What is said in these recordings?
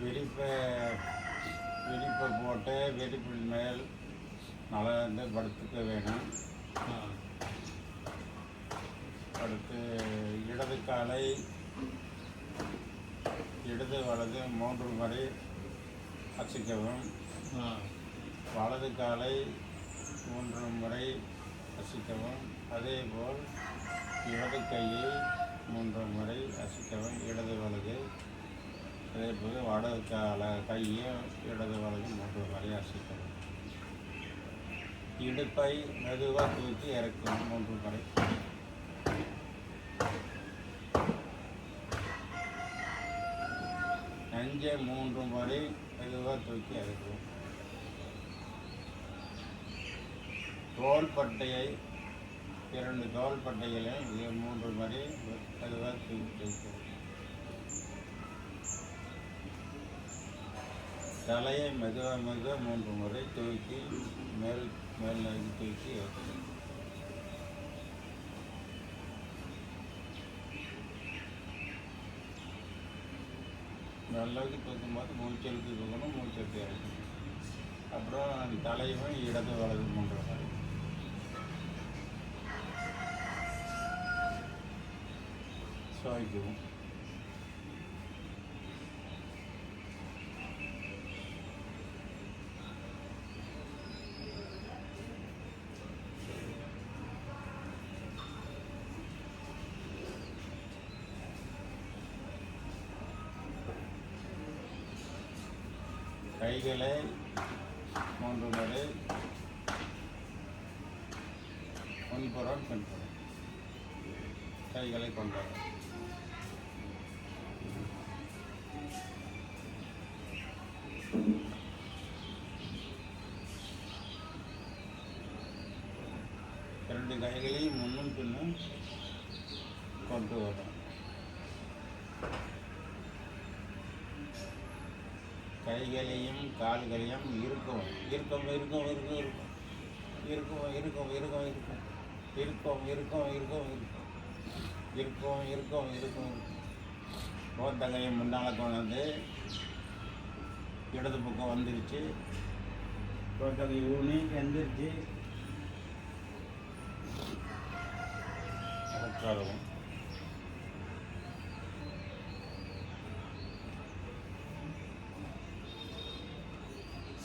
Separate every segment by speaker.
Speaker 1: விரிப்பை போட்டு விரிப்பின் மேல் நல்லா படுத்துக்க வேணும். அடுத்து இடது காலை இடது வலது 3 முறை அசைக்கவும். வலது காலை 3 முறை அசைக்கவும். அதேபோல் இடது கையை 3 முறை அசைக்கவும், இடது வலது. அதேபோல் வலது கையை இடது வலது 3 முறை அசைக்கவும். இடுப்பை மெதுவாக தூக்கி இறக்கும் 3 முறை. நெஞ்சை 3 முறை மெதுவாக தூக்கி இறக்கும். தோள்பட்டையை 2 தோள்பட்டைகளை 3 முறை மெதுவாக தூக்கி வைக்கும். தலையை மெதுவாக 3 முறை தூக்கி மேல் தூக்கி வைக்கணும். நல்லது தூக்கும்போது மூச்செழுத்து தூக்கணும், மூச்செழுத்து இறக்கணும். அப்புறம் தலையும் இடது வலது 3 முறை. சுவாய்க்கவும். கைகளை 3 முறை முன்புறம் பின்புறம் கைகளை கொண்டாடும். இரண்டு கைகளையும் முன்னும் பின்னும் கொண்டு வரும். கைகளையும் கால்களையும் இருக்கும் இருக்கும் இருக்கும் இருக்கும் இருக்கும் இருக்கும் இருக்கும் இருக்கும் இருக்கும் இருக்கும் இருக்கும் இருக்கும் இருக்கும் கோத்தகையை முன்னால் கொண்டு இடது பக்கம் வந்துருச்சு. கோத்தகை ஊனி எந்திரிச்சு உட்காரவும்.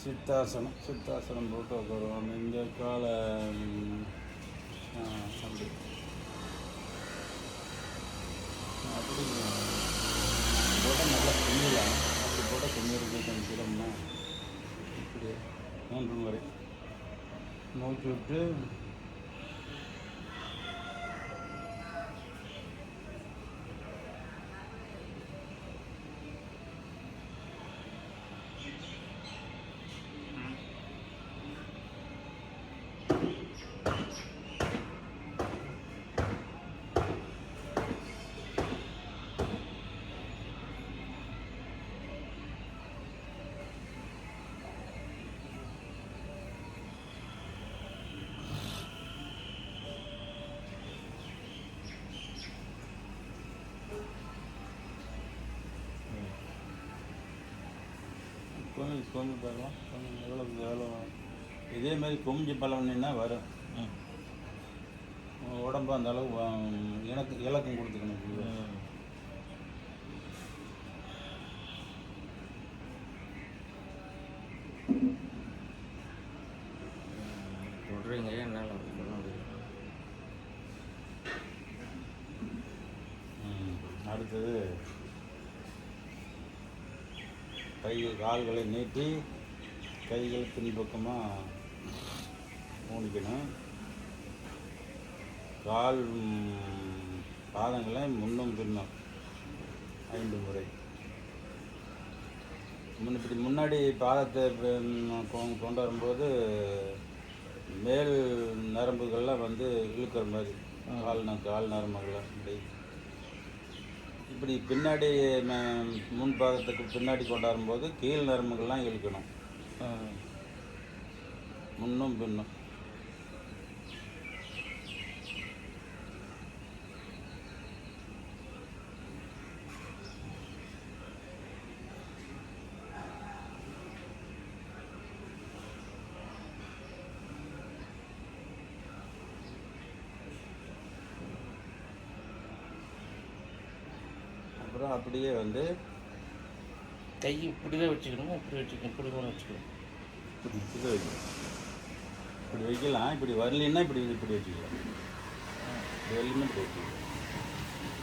Speaker 1: சித்தாசனம் போட்டு உட்காருவோம். இங்கே காலை அப்படி அப்படி போட்டால் நல்லா கும்பிடலாம். அப்படி போட்டால் கும்பிடுறது கொஞ்சம்னா இப்படி 3 முறை மூச்சு விட்டு குமிஞ்சு பார்க்கலாம். எவ்வளோ வேலை இதேமாதிரி குமிஞ்சு பழம்னா வரும். உடம்பு அந்த அளவு இலக்கம் கொடுத்துக்கணும்.
Speaker 2: சொல்கிறீங்க என்னால் சொல்ல முடியும்.
Speaker 1: அடுத்தது கால்களை நீட்டி கைகள் பின்பக்கமாக மூடிக்கணும். கால் பாதங்களை முன்னும் பின்னும் 5 முறை. இப்படி முன்னாடி பாதத்தை கொண்டு வரும்போது மேல் நரம்புகள்லாம் இழுக்கிற மாதிரி கால் நரம்புகள்லாம் இப்படி பின்னாடி முன் பாதத்துக்கு பின்னாடி கொண்டாடும்போது கீழ் நரம்புகள்லாம் இழுக்கணும், முன்னும் பின்னும். அப்புறம் அப்படியே வந்து
Speaker 2: கை இப்படி தான் வச்சுக்கணுமா, இப்படி வச்சுக்கணும், இப்படி கூட வச்சுக்கணும்.
Speaker 1: இப்படி இது வைக்கணும். இப்படி வைக்கலாம். இப்படி வரலைன்னா இப்படி இப்படி வச்சுக்கலாம். இப்படி வரலைன்னா இப்படி வச்சுக்கலாம்.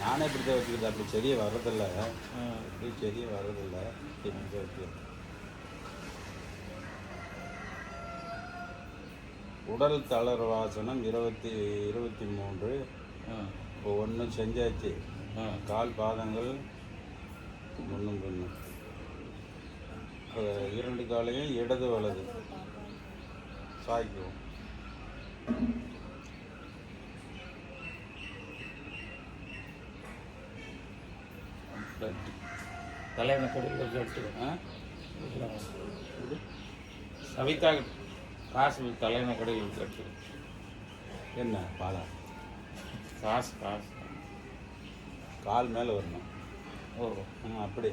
Speaker 1: நானே இப்படி தான் வச்சுக்கிறது. அப்படி சரியாக வர்றதில்ல. இப்படி சரியாக வர்றதில்ல. இப்படி தான் வச்சுக்கிறேன். உடல் தளர்வாசனம் 23. இப்போ 1 செஞ்சாச்சு. கால் பாதங்கள் முன்னும் பின்னும். 2 காலையும் இடது வலது சாய்க்குவோம்.
Speaker 2: தலைவனை கடையில் கட்டுவேன். சவிதா காசு தலைவனை கடையில் கட்டுவேன்.
Speaker 1: என்ன பாலா?
Speaker 2: காசு
Speaker 1: கால் மேலே வரணும்.
Speaker 2: ஓ
Speaker 1: அப்படி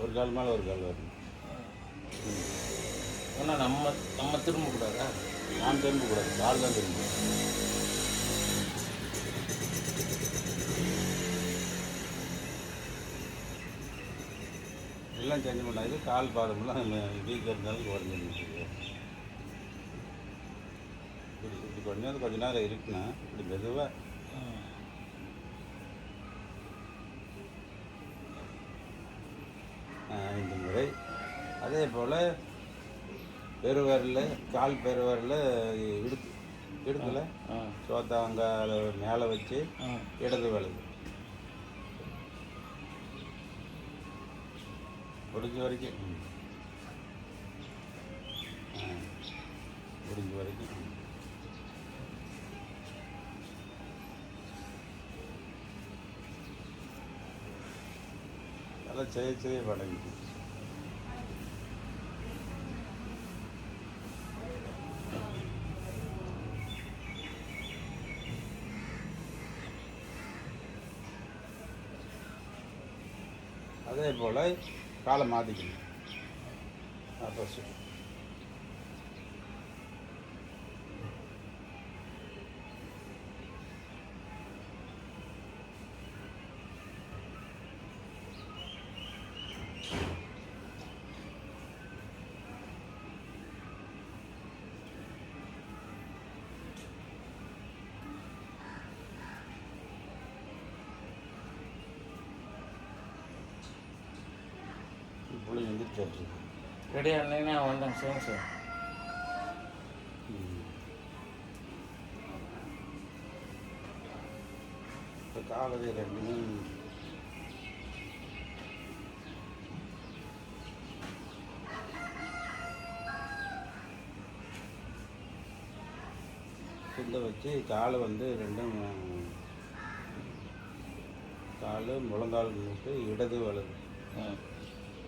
Speaker 1: ஒரு கால் மேலே ஒரு கால் வரணும்.
Speaker 2: ஆனால் நம்ம திரும்பக்கூடாதா?
Speaker 1: நான் திரும்பக்கூடாது, கால் தான் திரும்பணும். எல்லாம் செஞ்சு பண்ணாது. கால் பாதமெல்லாம் வீக்காக இருந்தாலும் குறைஞ்சிருந்துச்சு. இப்படி கொஞ்ச நேரம் இருக்குன்னா இப்படி மெதுவாக இந்த முறை. அதே போல் பெருவரில் கால் பெருவரில் இடுக்கல சோத்தாங்கால மேலே வச்சு இடது வலது முடிஞ்ச வரைக்கும் முடிஞ்ச வரைக்கும் அதெல்லாம் செய்ய பழகிட்டு. அதே போல் காலை மாற்றிக்கணும். ஃபஸ்ட்டு இப்படி வந்துட்டு
Speaker 2: ரெடி ஆனீங்கன்னா வந்தாங்க சார்.
Speaker 1: இப்போ காலவே 2 துண்டை வச்சு காலை வந்து 2 கால் முழங்கால் மூட்டு இடது வலது,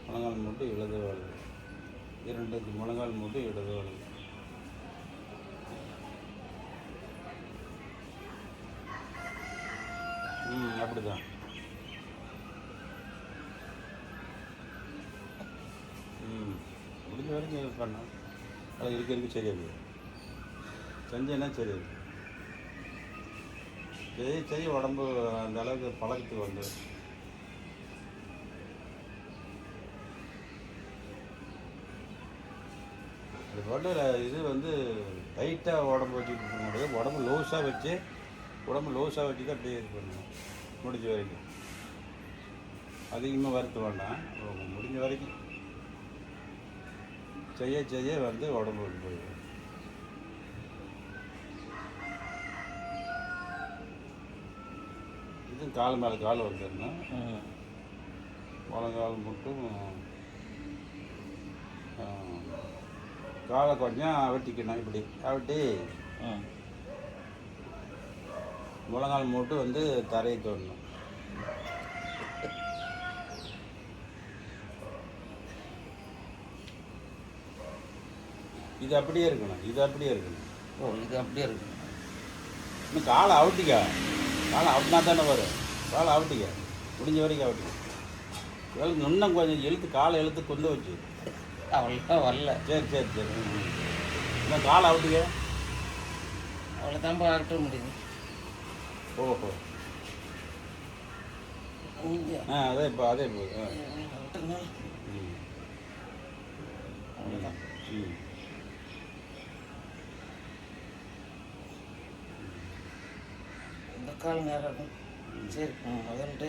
Speaker 1: முழங்கால் மூட்டு இடது வலது, 2 முழங்கால் மூட்டு இடது வலது. அப்படிதான். முடிஞ்ச வரைக்கும் இது பண்ணோம். அது இருக்க சரியாது. செஞ்சேன்னா சரியாது. செய்ய உடம்பு அந்த அளவுக்கு பழக்கத்துக்கு வந்து அது போட்டு இது வந்து டைட்டாக உடம்பு வச்சுட்டு இருக்க முடியாது. உடம்பு லூஸாக வச்சு தான் அப்படியே இது பண்ணணும். முடிஞ்ச வரைக்கும் அதிகமாக வருத்த வேண்டாம். முடிஞ்ச வரைக்கும் செய்ய வந்து உடம்பு விட்டு போயிடும். இது கால் மேலே கால் வந்துடணும். முழங்கால் மட்டும் காலை கொஞ்சம் அவட்டிக்கணும். இப்படி அவட்டி முழங்கால் மூட்டு வந்து தரையை தோடணும். இது அப்படியே இருக்கணும்.
Speaker 2: ஓ இது அப்படியே இருக்கணும்.
Speaker 1: இன்னும் காலை அவுட்டிக்கா. காலை அவுட்டினா தானே வரும். காலை அவுட்டிக்க முடிஞ்ச வரைக்கும் அவுட்டிக்க. இன்னும் கொஞ்சம் காலை இழுத்து கொண்டு வச்சு
Speaker 2: அவ்வளோதான் வரல.
Speaker 1: சரி. இன்னும் காலை அவுட்டிக்க.
Speaker 2: அவ்வளோதான் பார்க்க முடியுது.
Speaker 1: ஓஹோ
Speaker 2: இங்கே
Speaker 1: அதே இப்போ அதே இப்போ
Speaker 2: விட்டுருங்க.
Speaker 1: ம்
Speaker 2: அவ்வளோதான்.
Speaker 1: ம்
Speaker 2: இந்த கால் நேரம் இருக்கும். சரி வந்துட்டு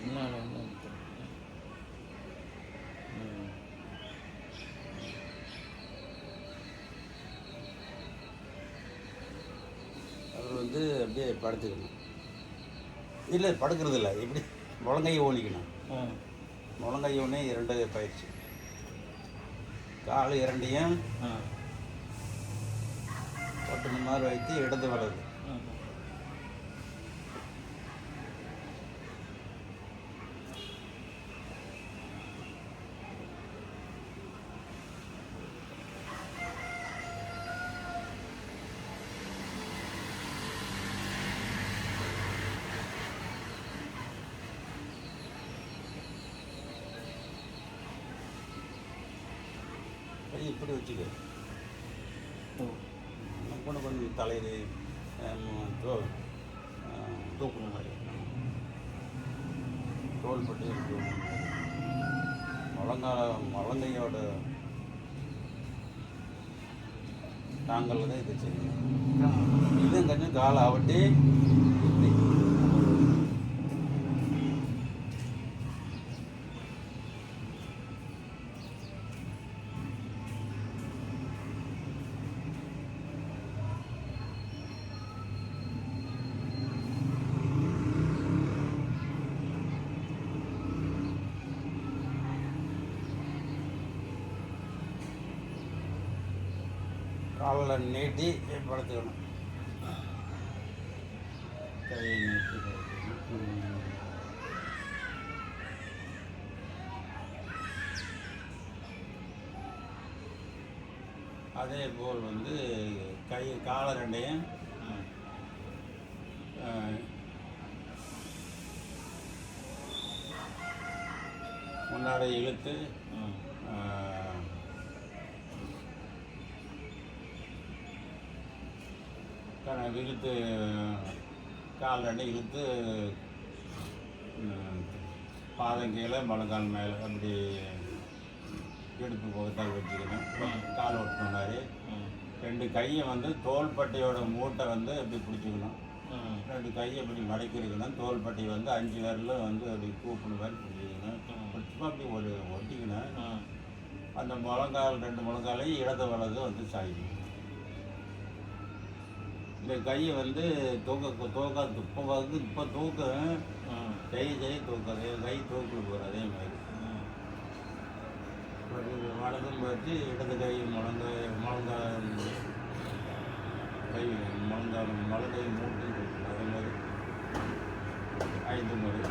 Speaker 2: முன்னால் வந்து
Speaker 1: அவர் வந்து அப்படியே படுத்துக்கணும். இல்லை படுக்கிறது இல்லை, இப்படி முழங்கையை ஓணிக்கணும். முழங்கையை ஒன்றே 2 பயிற்சி. கால் 2ஐயும் ஒட்டுன மாதிரி வைத்து இடது வலது. கை இப்படி வச்சுக்க. கொஞ்சம் தலையில்
Speaker 2: தூக்குற மாதிரி.
Speaker 1: தோள்பட்டு முழங்கையோட தாங்கல் தான் இது செய்யணும். இதுவும் கொஞ்சம் காலை ஆவட்டி இப்படி. காலில் நீட்டி படுத்துக்கணும். கையை நீட்டி படுத்துக்கணும். அதே போல் வந்து காலை 2ஐயும் முன்னாடி இழுத்து இழுத்து கால் 2 இழுத்து பாதம் கீழே முழங்கால் மேலே அப்படி இடுப்பு பக்கத்தால் வச்சுக்கணும். கால் ஒட்டின மாதிரி 2 கையை வந்து தோள்பட்டையோட மூட்டை வந்து அப்படி பிடிச்சிக்கணும். 2 கையை அப்படி மடக்கி இருக்கணும். தோள்பட்டை வந்து 5 விரலும் வந்து அப்படி கூப்பிடு மாதிரி பிடிச்சிக்கணும். பிடிச்சப்போ அப்படி ஒட்டிக்கணும். அந்த முழங்கால் 2 முழங்காலையும் இடது வலது வந்து சாய்க்கணும். இந்த கையை வந்து தூக்காது. இப்போ தூக்க கை தூக்காது. கை தூக்கில் போகிற அதே மாதிரி வலதும் வச்சு இடது கை முழங்கால் கை முழங்கை மூட்டு அதே மாதிரி 5 முறை.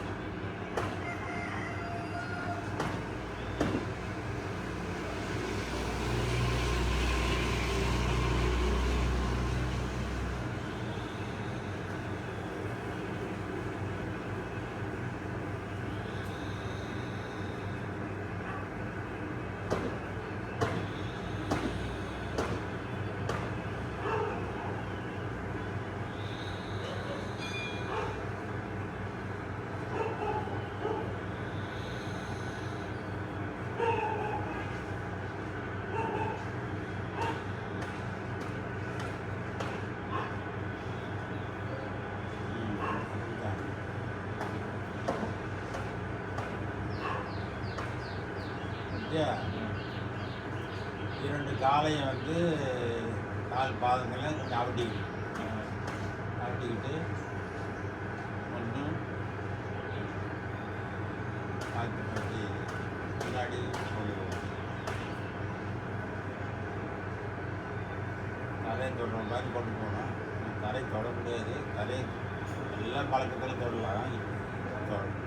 Speaker 1: இல்லையா? 2 காலையும் வந்து கால் பாதங்களை கொஞ்சம் அவிட்டிக்கிட்டு ஒன்று காற்று பற்றி முன்னாடி போடுவோம். தரையை தொடுற மாதிரி கொண்டு போனோம். தரை தொட முடியாது. தரையை எல்லா பழக்கத்திலும் தொடலாம். தொடரும்.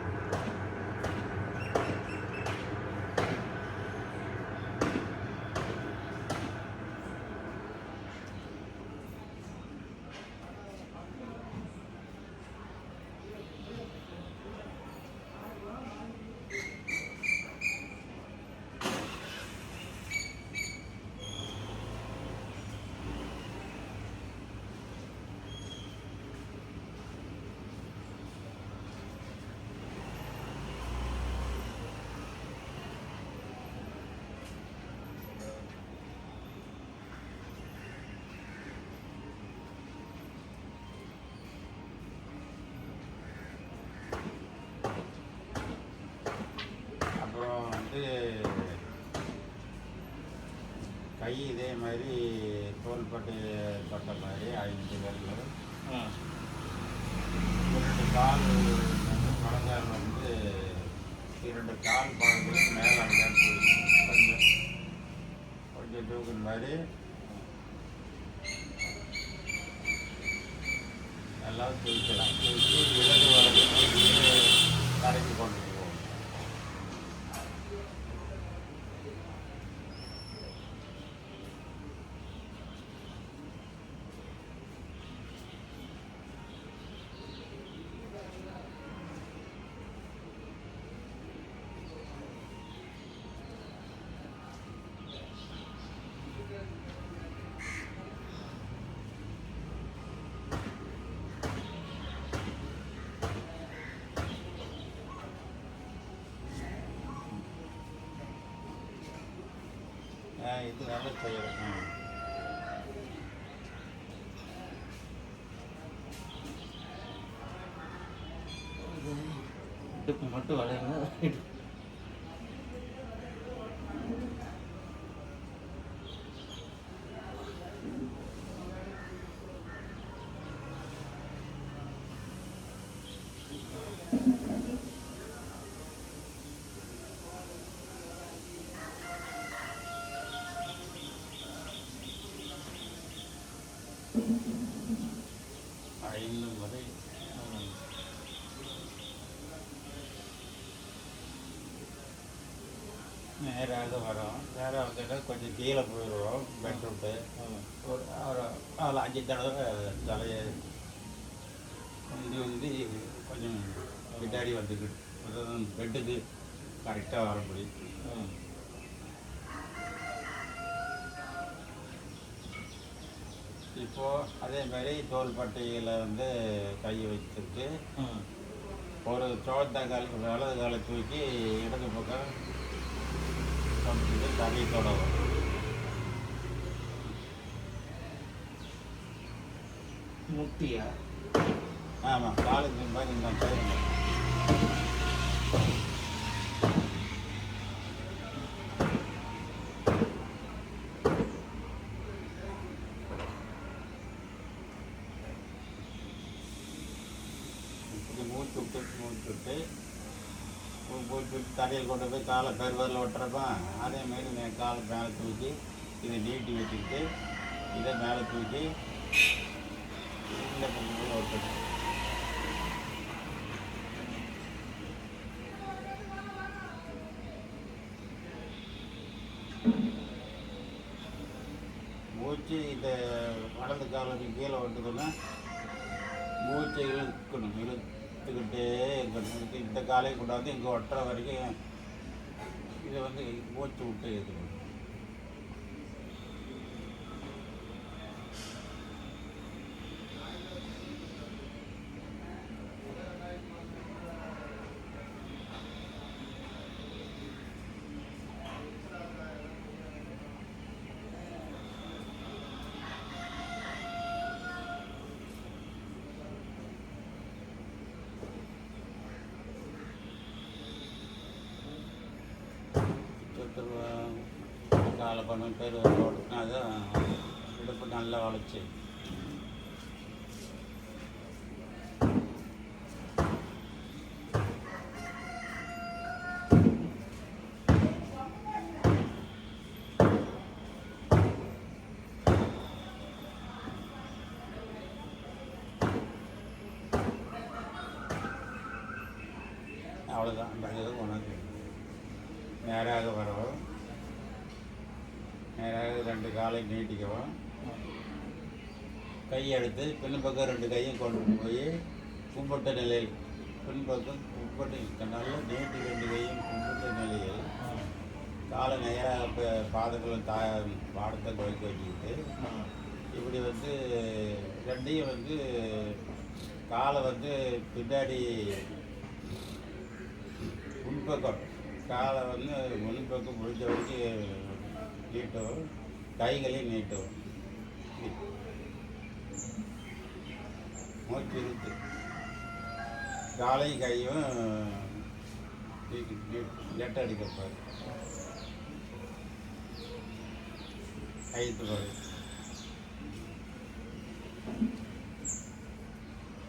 Speaker 1: கை இதே மாதிரி தோள்பட்டை தொட்ட மாதிரி 5 விரல்.
Speaker 2: ஆ
Speaker 1: 2 கால் முழங்கால் வந்து 2 கால் பாகங்களும் மேலே அடிதான் கொஞ்சம் கொஞ்சம் தூக்குற மாதிரி எல்லாம் தூக்கலாம். தூக்கி இடது வலது கரைக்கு கொண்டு போவோம். இது நல்லா செய்யணும்.
Speaker 2: இடுப்பு மட்டும் வளையணும்.
Speaker 1: இன்னும் வரை நேராக வரோம். நேராக வந்துட்டு கொஞ்சம் கீழே போயிடுவோம். பெட் விட்டு ஒரு அதில் 5 தடவை தலையை வந்து கொஞ்சம் பின்னாடி வந்துக்கிட்டு அதாவது பெட்டுக்கு கரெக்டாக வரப்படி. இப்போது அதே மாதிரி தோள்பட்டையில் வந்து கையை வச்சுட்டு ஒரு சோளத்தை கால் வலது காலை தூக்கி இடது பக்கம் தொட்டுட்டு தரையை தொடரும்.
Speaker 2: முட்டியா?
Speaker 1: ஆமாம், காலுக்கு மாதிரி இந்த சைடு மூச்சுட்டு தரையில் கொண்டு போய் காலை பெருவரில் ஒட்டுறப்பா அதே மாதிரி காலை மேலே தூக்கி இதை நீட்டி வச்சுக்கிட்டு இதை மேலே தூக்கி இந்த பக்கத்தில் ஒட்டணும். மூச்சு இதை வலது காலுக்கு கீழே ஒட்டுதுன்னா மூச்சை இழுக்கணும். இழுத்துக்கிட்டே இருக்கணும். இந்த காலையை கொண்டாந்து இங்கே ஒட்டுற வரைக்கும் இதை வந்து மூச்சு விட்டு இருக்கணும். காலை பண்ண பேர் ஓட்டுனா தான் இடுப்பு நல்லா வளைச்சி அவ்வளோதான். அந்த இது உனக்கு நேராக வரவும் நேராக 2 காலை நீட்டிக்கவும் கை எடுத்து பின்பக்கம் 2 கையும் கொண்டு போய் கும்பிட்ட நிலையில் பின்பக்கம் கும்பிட்டு நல்லா நீட்டி 2 கையும் கும்பிட்ட நிலையில் காலை நேராக பாதங்களும் பாடத்தை துவைக்க வச்சுக்கிட்டு இப்படி வந்து 2யும் வந்து காலை வந்து பின்னாடி முன்பக்கம் காலை வந்து முன்பக்கம் முடிஞ்ச வரைக்கும் நீட்டவும் கைகளையும் நீட்டவும் மூச்சு இழுத்து காலை கையும் நெட் அடிக்கப்பாரு. கைத்து பிறகு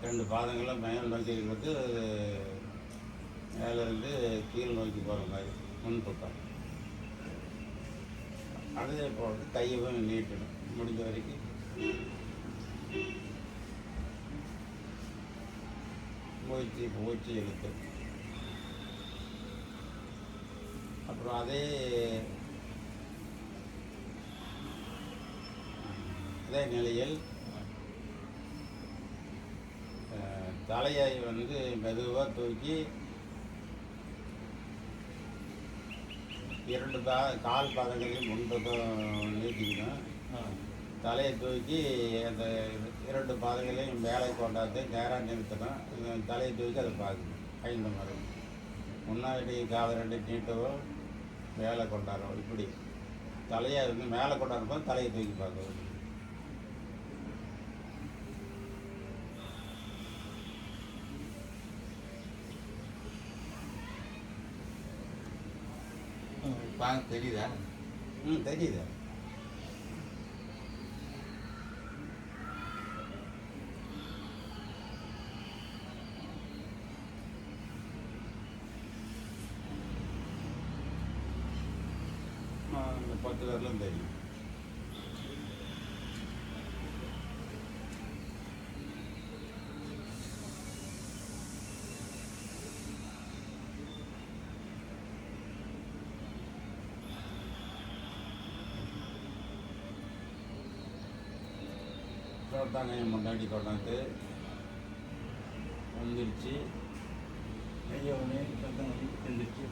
Speaker 1: 2 பாதங்களும் மேல் நோக்கி இருக்கிறது, மேலே இருந்து கீழ் நோக்கி போகிற மாதிரி முன்பக்கம். அதே போல் கையவும் நீட்டணும் முடிஞ்ச வரைக்கும். மூச்சு இழுத்து அப்புறம் அதே நிலையில் தலையை வந்து மெதுவாக தூக்கி 2 கால் பாதங்களையும் முன்பக்கம் நீட்டிக்கணும். தலையை தூக்கி அந்த 2 பாதங்களையும் மேலே கொண்டாந்து நேராக நிறுத்தணும். தலையை தூக்கி அதை பார்க்கணும். 5 முறை முன்னாடி காலை 2 நீட்டவும் மேலே கொண்டாடுறோம். இப்படி தலையை வந்து மேலே கொண்டாடும்போது தலையை தூக்கி பார்க்கணும்.
Speaker 2: பார்க்க தெரியுதா?
Speaker 1: தெரியுது. இந்த 10 வரலும் தெரியும். தாங்க முன்னாடி கொண்டாந்து வந்துருச்சு. கையை உடனே சத்தம் வந்துருச்சு.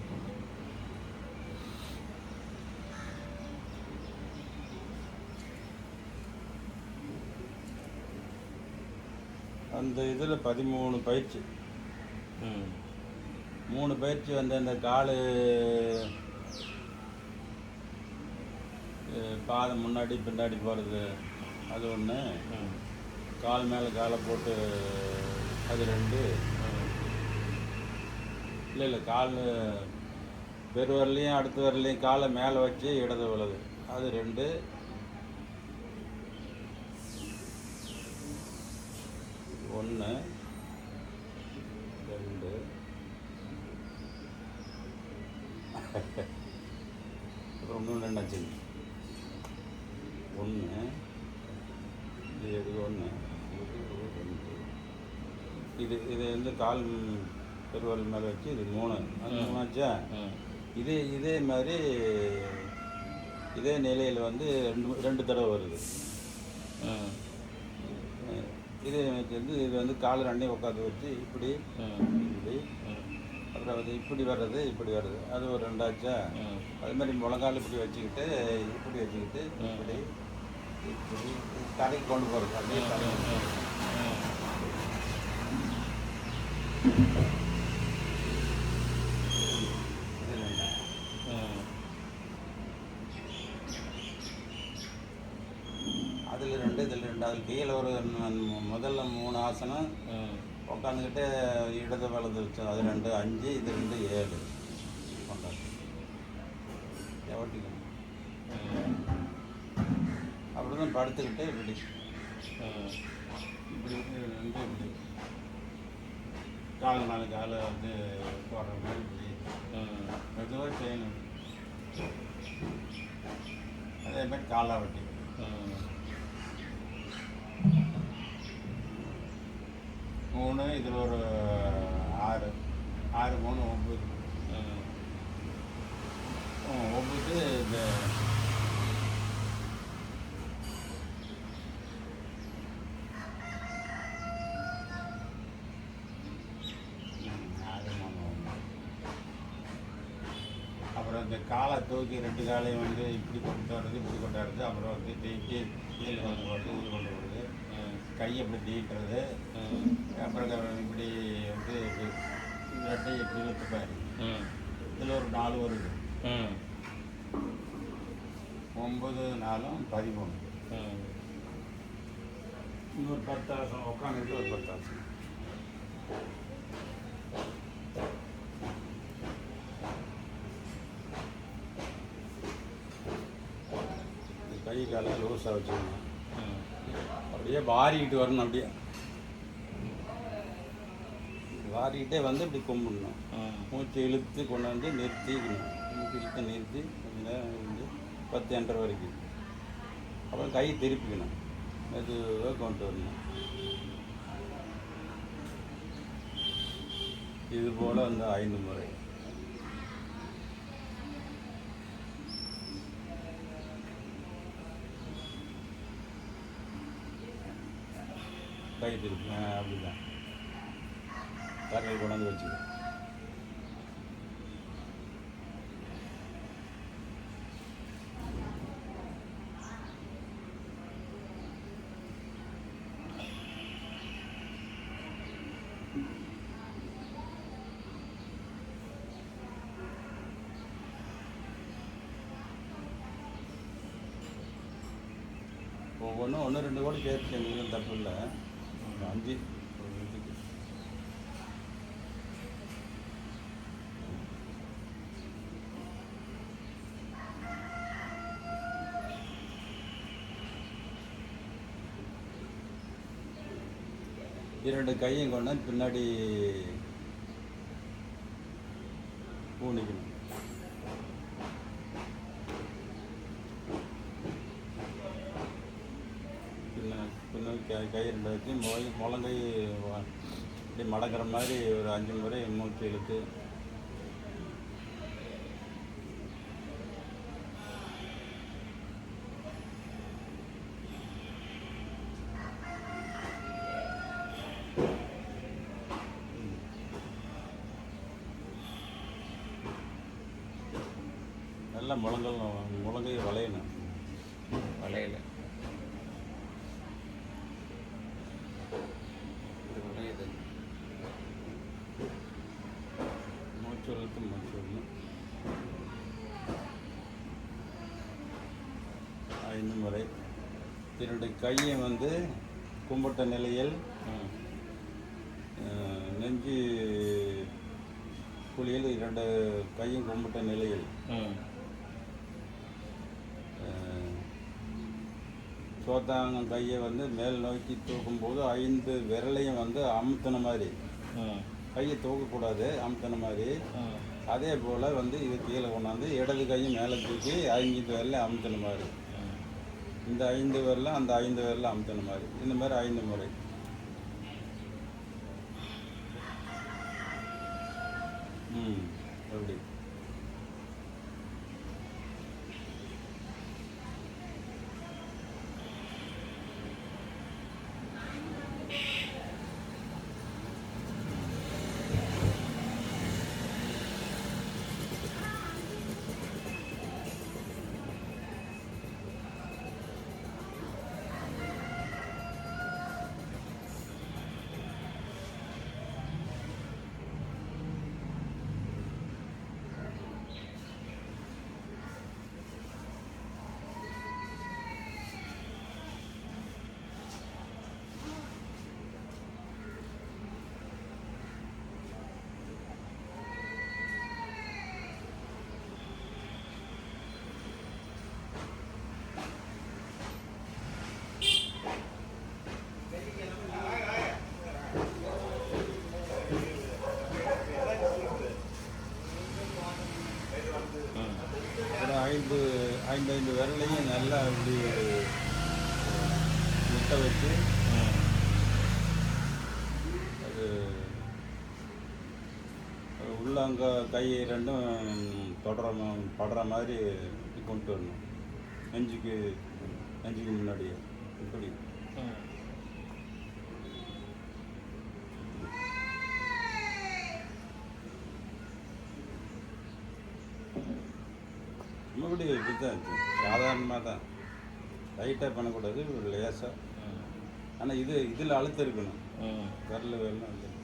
Speaker 1: அந்த இதில் 13 பயிற்சி, 3 பயிற்சி வந்து அந்த கால் பாதம் முன்னாடி பின்னாடி போகிறது அது ஒன்று, கால் மேலே காலை போட்டு அது 2, இல்லை கால் பெருவரலையும் அடுத்த வரலையும் காலை மேலே வச்சு இடது விழுது அது 2, ஒன்று 2 அப்புறம் இன்னொன்று என்னாச்சு 1 இது 1 இது வந்து கால் பெருவரல் மேலே வச்சு இது 3 அந்த 3 ஆச்சா. இதே மாதிரி இதே நிலையில் வந்து 2 தடவை வருது. இது வந்து இது வந்து கால் 2 உட்காந்து வச்சு இப்படி இப்படி அப்புறம் அது இப்படி வர்றது அது ஒரு 2 ஆச்சா. அது மாதிரி முழங்கால் இப்படி வச்சுக்கிட்டு இப்படி இப்படி தலைக்கு கொண்டு போகிறது அப்படியே தலை. அதில் 2 இதில் 2 அதில் கீழே ஒரு முதல்ல 3 ஆசனம் உட்காந்துக்கிட்டு இடது வலது வச்சோம். அது 2 5 இது 2 7 உட்காந்து எவட்டிக்கணும். அப்படி தான் படுத்துக்கிட்டு இப்படி இப்படி கால் 4 காலை வந்து போடுற மாதிரி இப்படி மெதுவாக செய்யணும். அதே மாதிரி காலை வட்டி 3 இதில் ஒரு 6 3 9 இந்த அப்புறம் இந்த காலை தூக்கி 2 காலையும் வந்து இப்படி கொண்டு வர்றது அப்புறம் வந்து கீழே கொண்டு போகிறது இது கொண்டு வருது, கையை இப்படி நீட்டுறது, அப்புறம் இப்படி வந்து 2 இப்படி இழுத்துப்பாரு. இதில் ஒரு 4 வருது. 9 4 13 இன்னொரு 10 ஆசனம் உட்காந்துட்டு ஒரு 10 ஆசனம். கை காலை லூஸாக வச்சுக்கணும்.
Speaker 2: ம்.
Speaker 1: அப்படியே வாரிக்கிட்டு வரணும். அப்படியே வாரிக்கிட்டே வந்து இப்படி கும்பிடணும்.
Speaker 2: ம்.
Speaker 1: மூச்சு இழுத்து கொண்டாந்து நிறுத்திக்கணும். மூச்சு இழுத்து நிறுத்தி கொஞ்சம் நேரம் இருந்து 10 எண்டரை வரைக்கும். அப்புறம் கை திருப்பிக்கணும். மெதுவாக கொண்டு வரணும். இது போல் அந்த 5 முறை. கை திருப்பி அப்படிதான் கரையில் கொண்டாந்து வச்சுக்கணும். ஒவ்வொன்றும் 1 2 கூட சேர்த்து செஞ்சதும் தப்பு இல்லை. 5 2 கையும் கொண்டு பின்னாடி ஊனிக்கணும். கை 2 வச்சு முழங்கை இப்படி மடக்கிற மாதிரி ஒரு 5 முறை மூச்சு இழுத்து நல்லா முழங்கை வளையணும்.
Speaker 2: வளையல இது வளையுது.
Speaker 1: மூச்சு இழுத்து மூச்சு விடணும். 5 முறை. 2 கையை வந்து கும்பிட்ட நிலையில்
Speaker 2: ம்.
Speaker 1: நெஞ்சு குழியில் 2 கையும் கும்பிட்ட நிலையில்
Speaker 2: ம்.
Speaker 1: சோத்தாங்கம் கையை வந்து மேல் நோக்கி தூக்கும்போது 5 விரலையும் வந்து அமுத்தின மாதிரி.
Speaker 2: ம்.
Speaker 1: கையை தூக்கக்கூடாது, அமுத்தின மாதிரி.
Speaker 2: ம்.
Speaker 1: அதே போல் வந்து இது கீழே கொண்டாந்து இடது கையும் மேலே தூக்கி 5 விரலையும் அமுத்தின மாதிரி.
Speaker 2: ம்.
Speaker 1: இந்த 5 விரலும் அந்த 5 விரலும் அமுத்தின மாதிரி. இந்த மாதிரி 5 முறை. அப்படி ஒரு 5 விரலையும் நல்லா இப்படி முட்டை வச்சு அது உள்ளாங்க கை 2ம் படுற மாதிரி கொண்டு வரணும். நெஞ்சுக்கு முன்னாடியே இப்படி மறுபடி இப்படி தான் இருக்குது. சாதாரணமாக தான், லைட்டாக பண்ணக்கூடாது, ஒரு லேசாக. ஆனால் இதில் அழுத்தம் இருக்கணும். விரல் அழுத்தம்.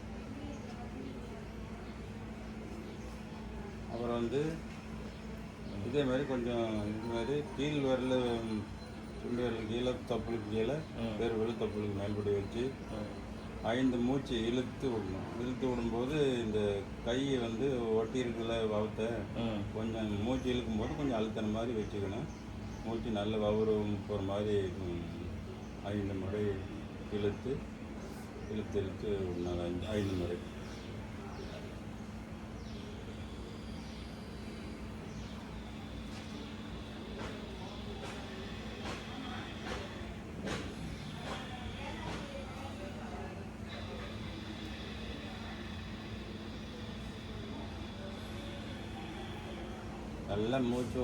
Speaker 1: அப்புறம் வந்து இதே மாதிரி கொஞ்சம் இது மாதிரி கீழ் விரல் சுண்டு விரல் கீழே தொப்புளுக்கு கீழே வேறு விரல் தொப்புளுக்கு மேல்படி வச்சு 5 மூச்சு இழுத்து விடணும். இழுத்து விடும்போது இந்த கையை வந்து ஒட்டி இருக்கிற வவத்தை கொஞ்சம் மூச்சு இழுக்கும்போது கொஞ்சம் அழுத்தின மாதிரி வச்சுக்கணும். மூச்சு நல்ல வவுறு போகிற மாதிரி 5 முறை இழுத்து இழுத்து இழுத்து விடணும். 5 முறை. நல்லா மூச்சு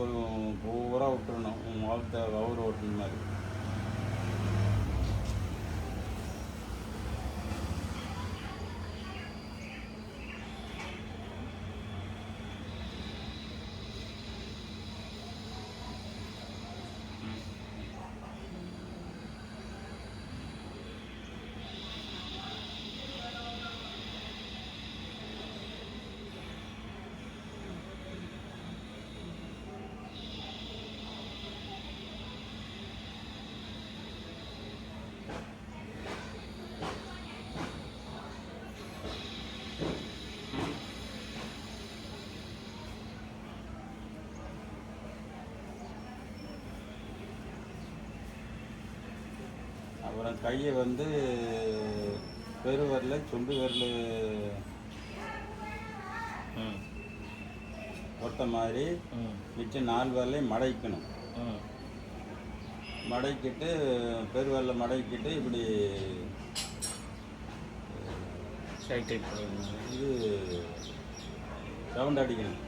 Speaker 1: பூரா விட்டுறணும். முகத்தை வவுறு ஓட்டுன மாதிரி. அப்புறம் கையை வந்து பெருவரில் சுண்டு விரல் ஒட்ட மாதிரி மிச்சம் 4 விரலையும் மடக்கணும். மடக்கிட்டு பெருவரில் மடக்கிட்டு இப்படி இது ரவுண்ட் அடிக்கணும்.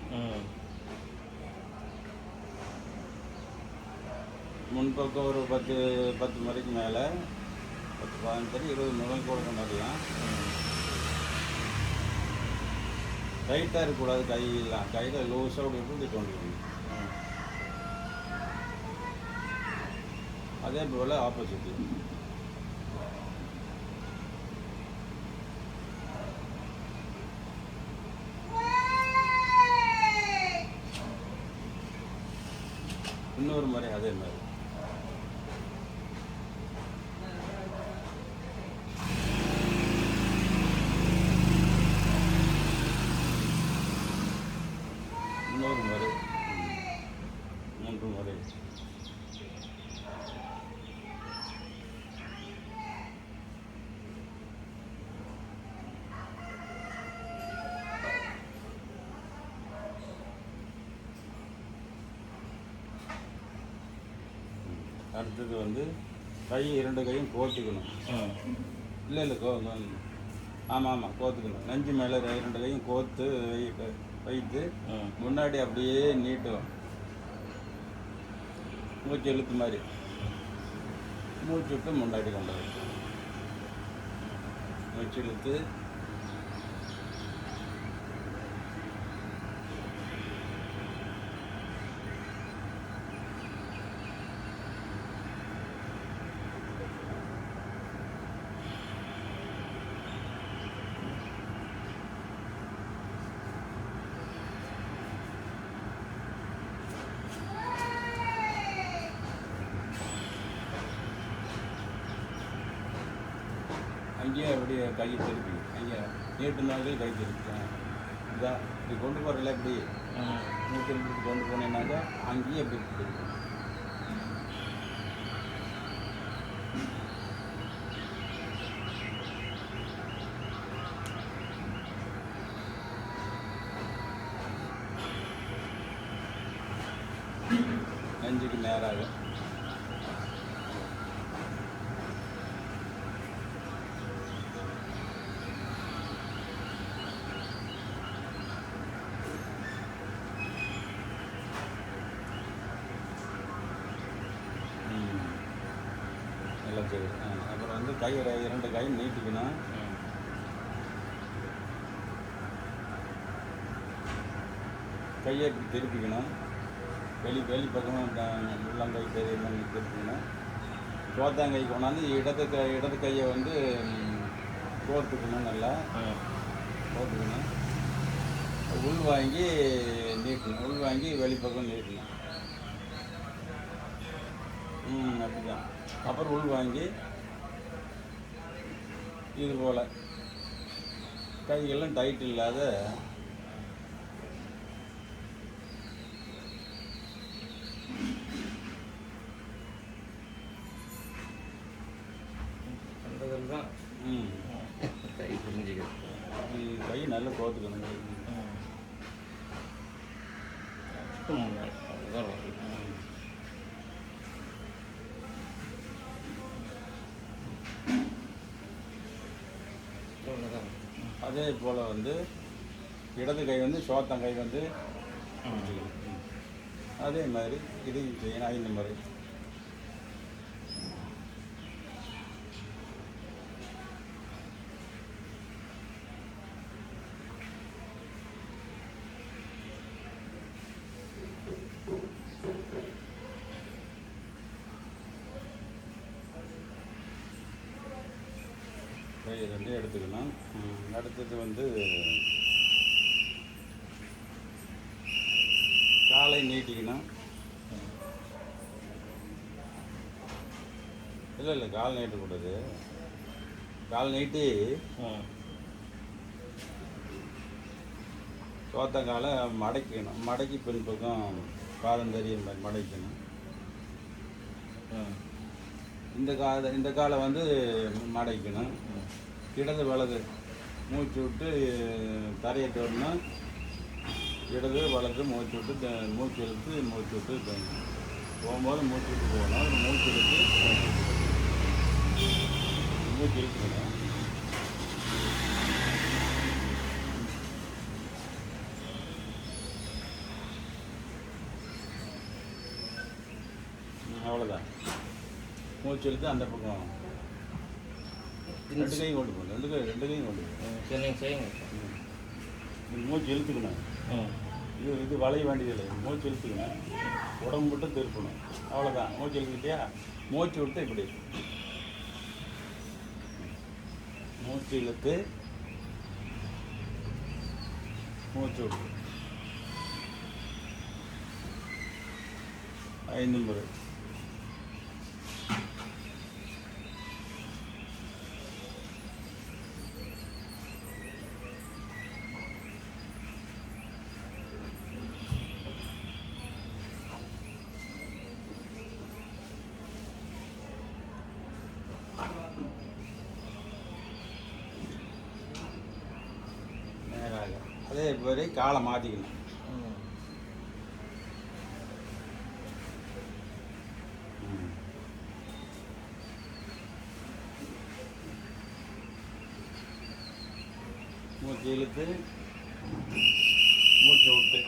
Speaker 1: முன்பக்கம் ஒரு 10 முறைக்கு மேலே 10, 15, 20 முறை கொடுக்க மாதிரிலாம். டைட்டாக இருக்கக்கூடாது. கையெல்லாம் கையில் லூஸாக இப்படி கொண்டு வரணும். அதே போல் ஆப்போசிட்டு. இன்னொரு முறை அதே மாதிரி. இன்னொரு முறை 3 முறை. அடுத்தது வந்து கை 2 கையும் கோர்த்துக்கணும். இல்லை ஆமாம் கோர்த்துக்கணும். நெஞ்சு மேலே 2 கையும் கோர்த்து வைத்து முன்னாடி அப்படியே நீட்டும். மூச்சு இழுத்து மாதிரி மூச்சு விட்டு முன்னாடி கொண்டு வரும். மூச்சு இழுத்து அங்கேயே அப்படியே கையை திருப்பி அங்கே நீட்டுனாலே கை திருப்பி இதான் இப்படி கொண்டு போகிறல இப்படி மூச்சு இழுத்து கொண்டு போனேன்னாக்கா அங்கேயே எப்படி திருப்பி. நெஞ்சுக்கு நேராக நல்லா சரி. அப்புறம் வந்து கை 2 கையும் நீட்டிக்கணும். கையை இப்படி திருப்பிக்கணும். வெளி பக்கமும் உள்ளங்கை பெரிய திருப்பிக்கணும். சோத்தாங்கை கொண்டாந்து இடது கையை வந்து கோர்த்துக்கணும். நல்லா கோர்த்துக்கணும். உள் வாங்கி நீட்டணும். உள் வாங்கி வெளிப்பக்கம் நீட்டணும். அப்படிதான். அப்புறம் உள் வாங்கி இது போல் கையெல்லாம் டைட் இல்லாத கை நல்லா கோத்துக்கணும்.
Speaker 2: அதுதான் வரும். அவ்வளோதான்.
Speaker 1: அதே போல் வந்து இடது கை வந்து சோத்தங்கை வந்து வச்சுக்கணும். அதே மாதிரி இதையும் செய்யணும் 5 முறை. கை 2 எடுத்துக்கணும். அடுத்தது வந்து காலை நீட்டிக்கணும். இல்லை கால் நீட்டக்கூடாது. கால் நீட்டி சோத்தங்காலை மடக்கணும். மடக்கி பின்பக்கம் பாதம் தெரியும் மாதிரி மடக்கணும். இந்த காலை வந்து மடக்கணும். இடது வலது மூச்சு விட்டு தரையை தொடணும். இடது வலது மூச்சு விட்டு மூச்சு விட்டு போகும்போது மூச்சு விட்டு போகணும். மூச்சு இழுக்கணும். அவ்வளோதான். மூச்சு இழுத்து அந்த பக்கம் 2 கையும் கொண்டு போகணும். 2 கையும் கொண்டு போகணும்.
Speaker 2: சரி செய்யுங்க.
Speaker 1: மூச்சு இழுத்துக்கணும். இது வளைய வேண்டியதில்லை. மூச்சு இழுத்துக்கணும். உடம்பு மட்டும் திருப்பணும். அவ்வளோதான். மூச்சு இழுத்துக்கிட்டியா? மூச்சு விட்டு இப்படி மூச்சு இழுத்து மூச்சு விட்டு 5 முறை. அதே மாதிரி காலை மாற்றிக்கணும். மூச்சு இழுத்து மூச்சு விட்டு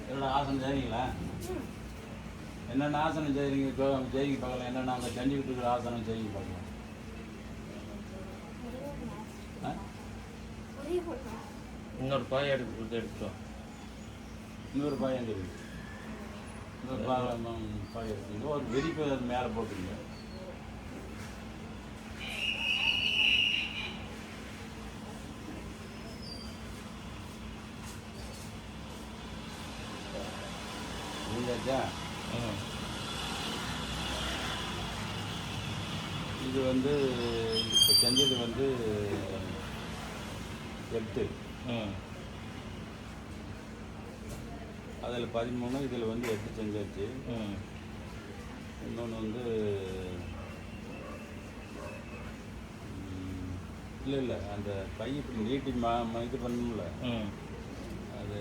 Speaker 1: என்னென்ன ஆசனம் செய்றீங்களா? என்னென்ன ஆசனம் செய்கிறீங்க? செய்யுங்க பார்க்கலாம். என்னென்ன அங்கே செஞ்சுக்கிட்டு இருக்கிற ஆசனம் செய்யுங்க பார்க்கலாம்.
Speaker 2: இன்னொரு பாய் எடுத்துட்டோம்.
Speaker 1: இன்னொரு பாய் எங்கே இருக்குது? இன்னொரு பாய் எடுத்துங்க. ஒரு விரிப்பு அது மேலே போட்டுருங்க. இது வந்து இப்போ செஞ்சது வந்து 8. அதில் 13, இதில் வந்து 8 செஞ்சாச்சு. இன்னொன்று வந்து இல்லை அந்த கை இப்படி நீட்டி இது பண்ணணும்ல, அது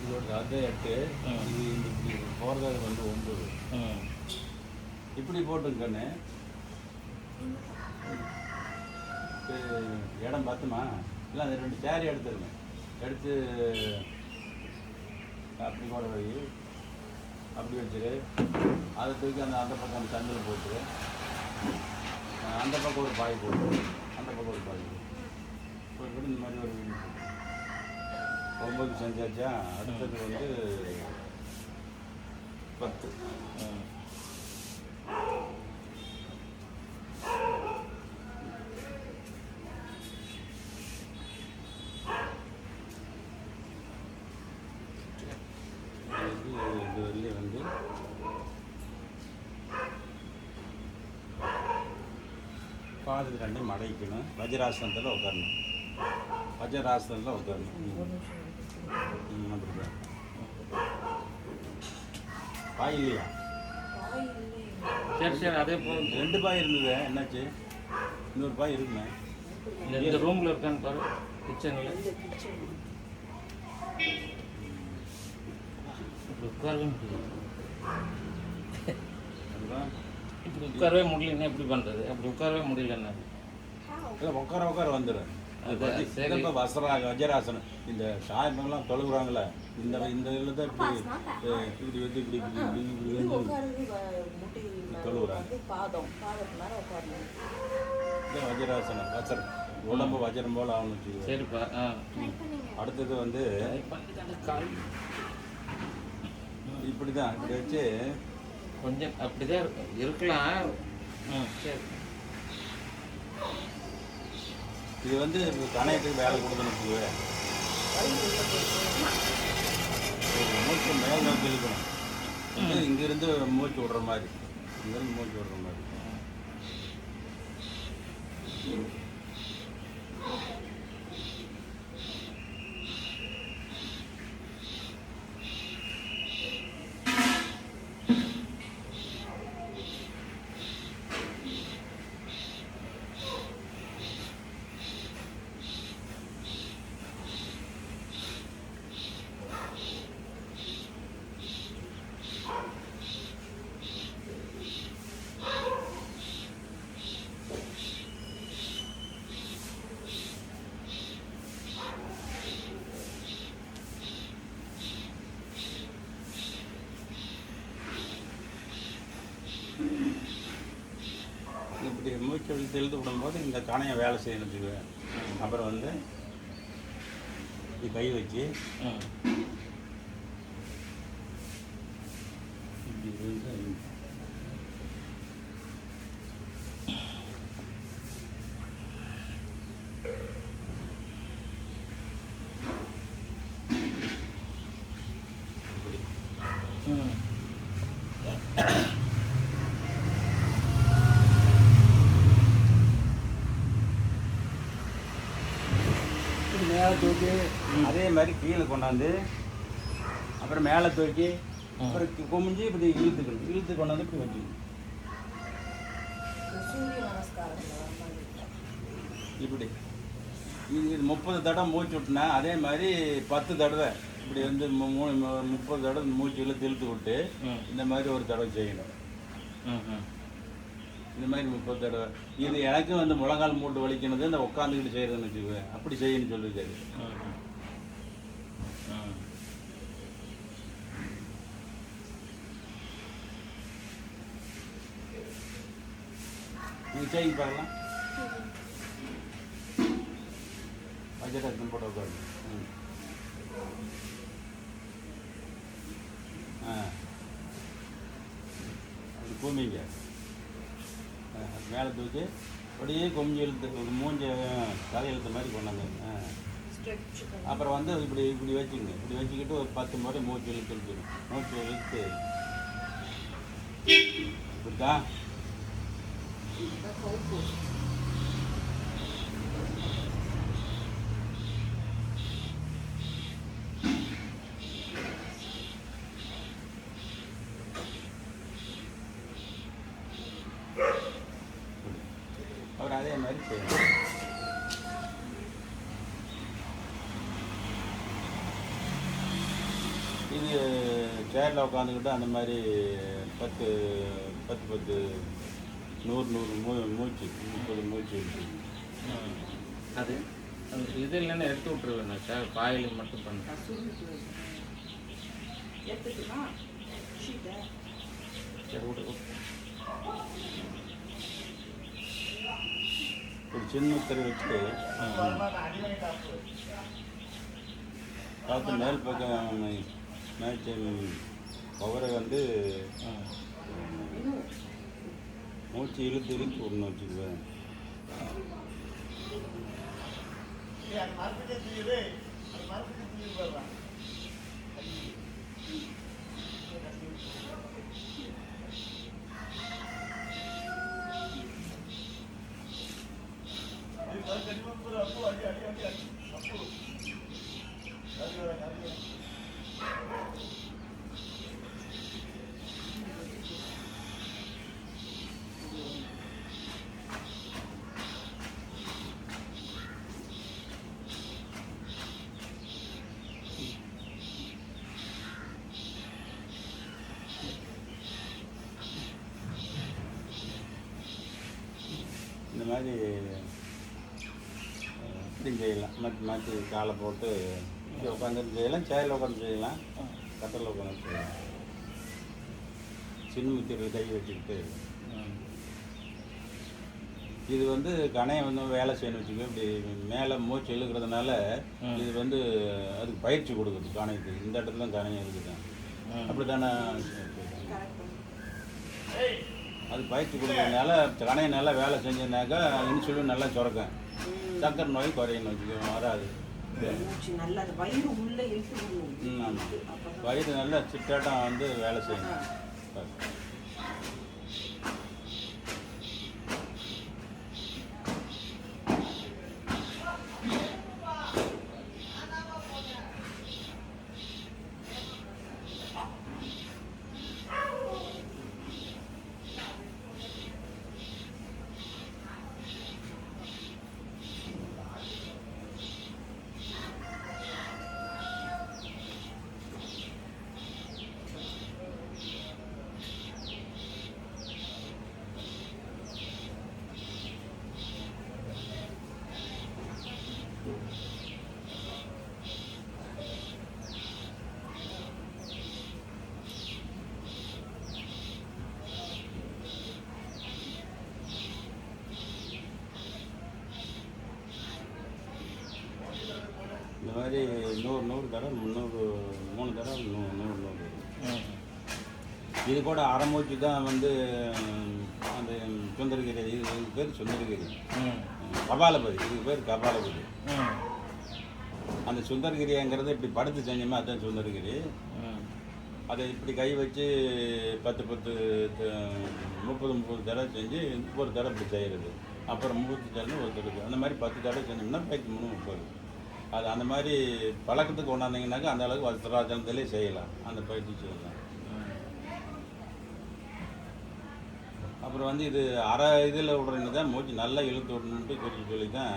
Speaker 1: இதோட அது 8. இது இப்படி போகிறது வந்து 9. இப்படி போட்டுங்கண்ணே. இடம் பார்த்துமா? இல்லை அந்த 2 சேரி எடுத்துருங்க. எடுத்து அப்படி போட வை. அப்படி வச்சுரு. அதை தூக்கி அந்த பக்கம் தண்ணியில் போட்டு அந்த பக்கம் ஒரு பாய் போட்டு அந்த பக்கம் ஒரு பாய் போட்டு இந்த மாதிரி ஒரு வீடு போட்டு 9 செஞ்சாச்சா, அடுத்தது வந்து 10. இது வரலையும் வந்து பாதத்துக்கு ரெண்டையும் மடக்கணும். வஜ்ராசனத்தில் உட்காரணும். வஜ்ராசனத்தில் உட்காரணும். அப்படிதான். பாய் இல்லையா?
Speaker 2: சரி சரி, அதே போதும்.
Speaker 1: 2 பாய் இருந்தது, என்னாச்சு? இன்னொரு பாய் இருக்குமே.
Speaker 2: இந்த ரூமில் இருக்கான்னு பாரு, கிச்சனில். இப்படி உட்காரவே முடியல.
Speaker 1: அதுதான்
Speaker 2: இப்படி உட்காரவே முடியலன்னா எப்படி பண்ணுறது? அப்படி உட்காரவே முடியலன்னா
Speaker 1: இல்லை, உட்கார வந்துடும்.
Speaker 2: சரி.
Speaker 1: இப்போ வஜ்ராசனம் இந்த சாயமெல்லாம் தொழுகுறாங்களே, இந்த இதில் தான் இப்படி வந்து இப்படி தொழுகுறாங்க. இதான் வஜ்ராசனம். உடம்பு வஜ்ரம் போல் ஆகணும் வச்சுக்கோ.
Speaker 2: சரிப்பா.
Speaker 1: அடுத்தது வந்து இப்படி தான், இப்படி வச்சு
Speaker 2: கொஞ்சம் அப்படிதான் இருக்கலாம். சரி.
Speaker 1: இது வந்து கணையத்துக்கு வேலை கொடுக்கணும் வச்சுக்குவேன். மூச்சு மேல் நோக்கி இழுக்கணும். இங்கிருந்து மூச்சு விடுற மாதிரி, இங்கிருந்து மூச்சு விடுற மாதிரி. இப்படி மூச்சு இழுத்து விடும்போது இந்த கணையை வேலை செய்யணும் வச்சுக்குவேன். அப்புறம் வந்து இப்படி கை வச்சு இப்படி இழுத்து மேலே தூக்கி அதே மாதிரி கீழே கொண்டாந்து அப்புறம் மேலே தூக்கி அப்புறம் குமிஞ்சு இப்படி இழுத்து கொண்டாந்து இப்படி வச்சுக்கணும். இப்படி இது 30 தடவை மூச்சு விட்டுனா, அதே மாதிரி 10 தடவை இப்படி வந்து 30 தடவை மூச்சு இழுத்து விட்டு இந்த மாதிரி ஒரு தடவை செய்யணும். இந்த மாதிரி 30 தடவை. இது எனக்கும் வந்து முழங்கால் மூட்டு வலிக்கணுது, இந்த உட்காந்துக்கிட்டு செய்கிறதுன்னு வச்சுக்குவேன். அப்படி செய்யணும்னு சொல்லியிருக்காரு. நீங்கள் செய்ய பார்க்கலாம். வஜ்ராசனம் போட்டு உட்காருங்க. அப்படி பூமிங்க மேலே தூக்கி அப்படியே கொஞ்சம் இழுத்து ஒரு மூஞ்ச தலை இழுத்த மாதிரி கொண்டாந்து. அப்புறம் வந்து இப்படி இப்படி வச்சுக்கங்க. இப்படி வச்சுக்கிட்டு ஒரு 10 முறை மூச்சு இழுத்து மூச்சு இழுத்து இப்படிதான். அவர் அதே மாதிரி செய்யணும். இது சேரில் உட்காந்துக்கிட்டு அந்த மாதிரி 10 10 100 மூச்சு 30 மூச்சு இருக்கு.
Speaker 2: அது இது இல்லைன்னா எடுத்து விட்டுருவேன் சார். பாயில் மட்டும் பண்ண சரி விட்டு. ஒரு சின்ன உத்தரவு வச்சு
Speaker 1: பார்த்து மேல் பக்கம் மேட்ச் பவரை வந்து மூச்சு இழுத்து இழுத்து விடணும் வச்சுக்குவேன். இந்த மாதிரி இப்படியும் செய்யலாம். மாற்றி மாற்றி காலை போட்டு இப்படி உட்காந்துட்டு செய்யலாம், சேரில் உட்காந்து செய்யலாம், கட்டலில் உட்காந்து செய்யலாம். சின்ன முத்திரையில் கை வச்சுக்கிட்டு இது வந்து கணையை வந்து வேலை செய்யணும் வச்சுக்கோ. இப்படி மேலே மூச்சு இழுக்கிறதுனால இது வந்து அதுக்கு பயிற்சி கொடுக்குது கணைக்கு. இந்த இடத்துல கணையம் இருக்குதான் அப்படி தானே அது பயிற்சி கொடுக்கறதுனால கணையை நல்லா வேலை செஞ்சதுனாக்கா இன்சுலின் நல்லா சுரக்கும், சக்கரை நோய் குறையணும் வச்சுக்கோ, வராது. ஆமாம், வயிறு நல்லா சிட்டாட்டம் வந்து வேலை செய்யணும். இந்த மாதிரி 100 தடவை 3 தடவை 100. இது கூட அரைமூச்சு தான் வந்து அந்த சுந்தரகிரி, இதுக்கு பேர் சுந்தரகிரி, கபாலபதி, இதுக்கு பேர் கபாலபதி. அந்த சுந்தரகிரிங்கிறது இப்படி படுத்து செஞ்சோமே அதுதான் சுந்தரகிரி. அதை இப்படி கை வச்சு 10 30 தடவை செஞ்சு ஒரு தடவை இப்படி செய்கிறது. அப்புறம் 30 தடவை ஒரு தடவை, அந்த மாதிரி 10 தடவை செஞ்சோம்னா 30. அது அந்த மாதிரி பழக்கத்துக்கு கொண்டாந்தீங்கன்னாக்கா அந்த அளவுக்கு வஸ்திராஜனத்திலே செய்யலாம், அந்த பயிற்சி செய்யலாம். அப்புறம் வந்து இது அரை இதில் விடுறீங்க தான் மூச்சு நல்லா இழுத்து விடணுன்ட்டு சொல்லி தான்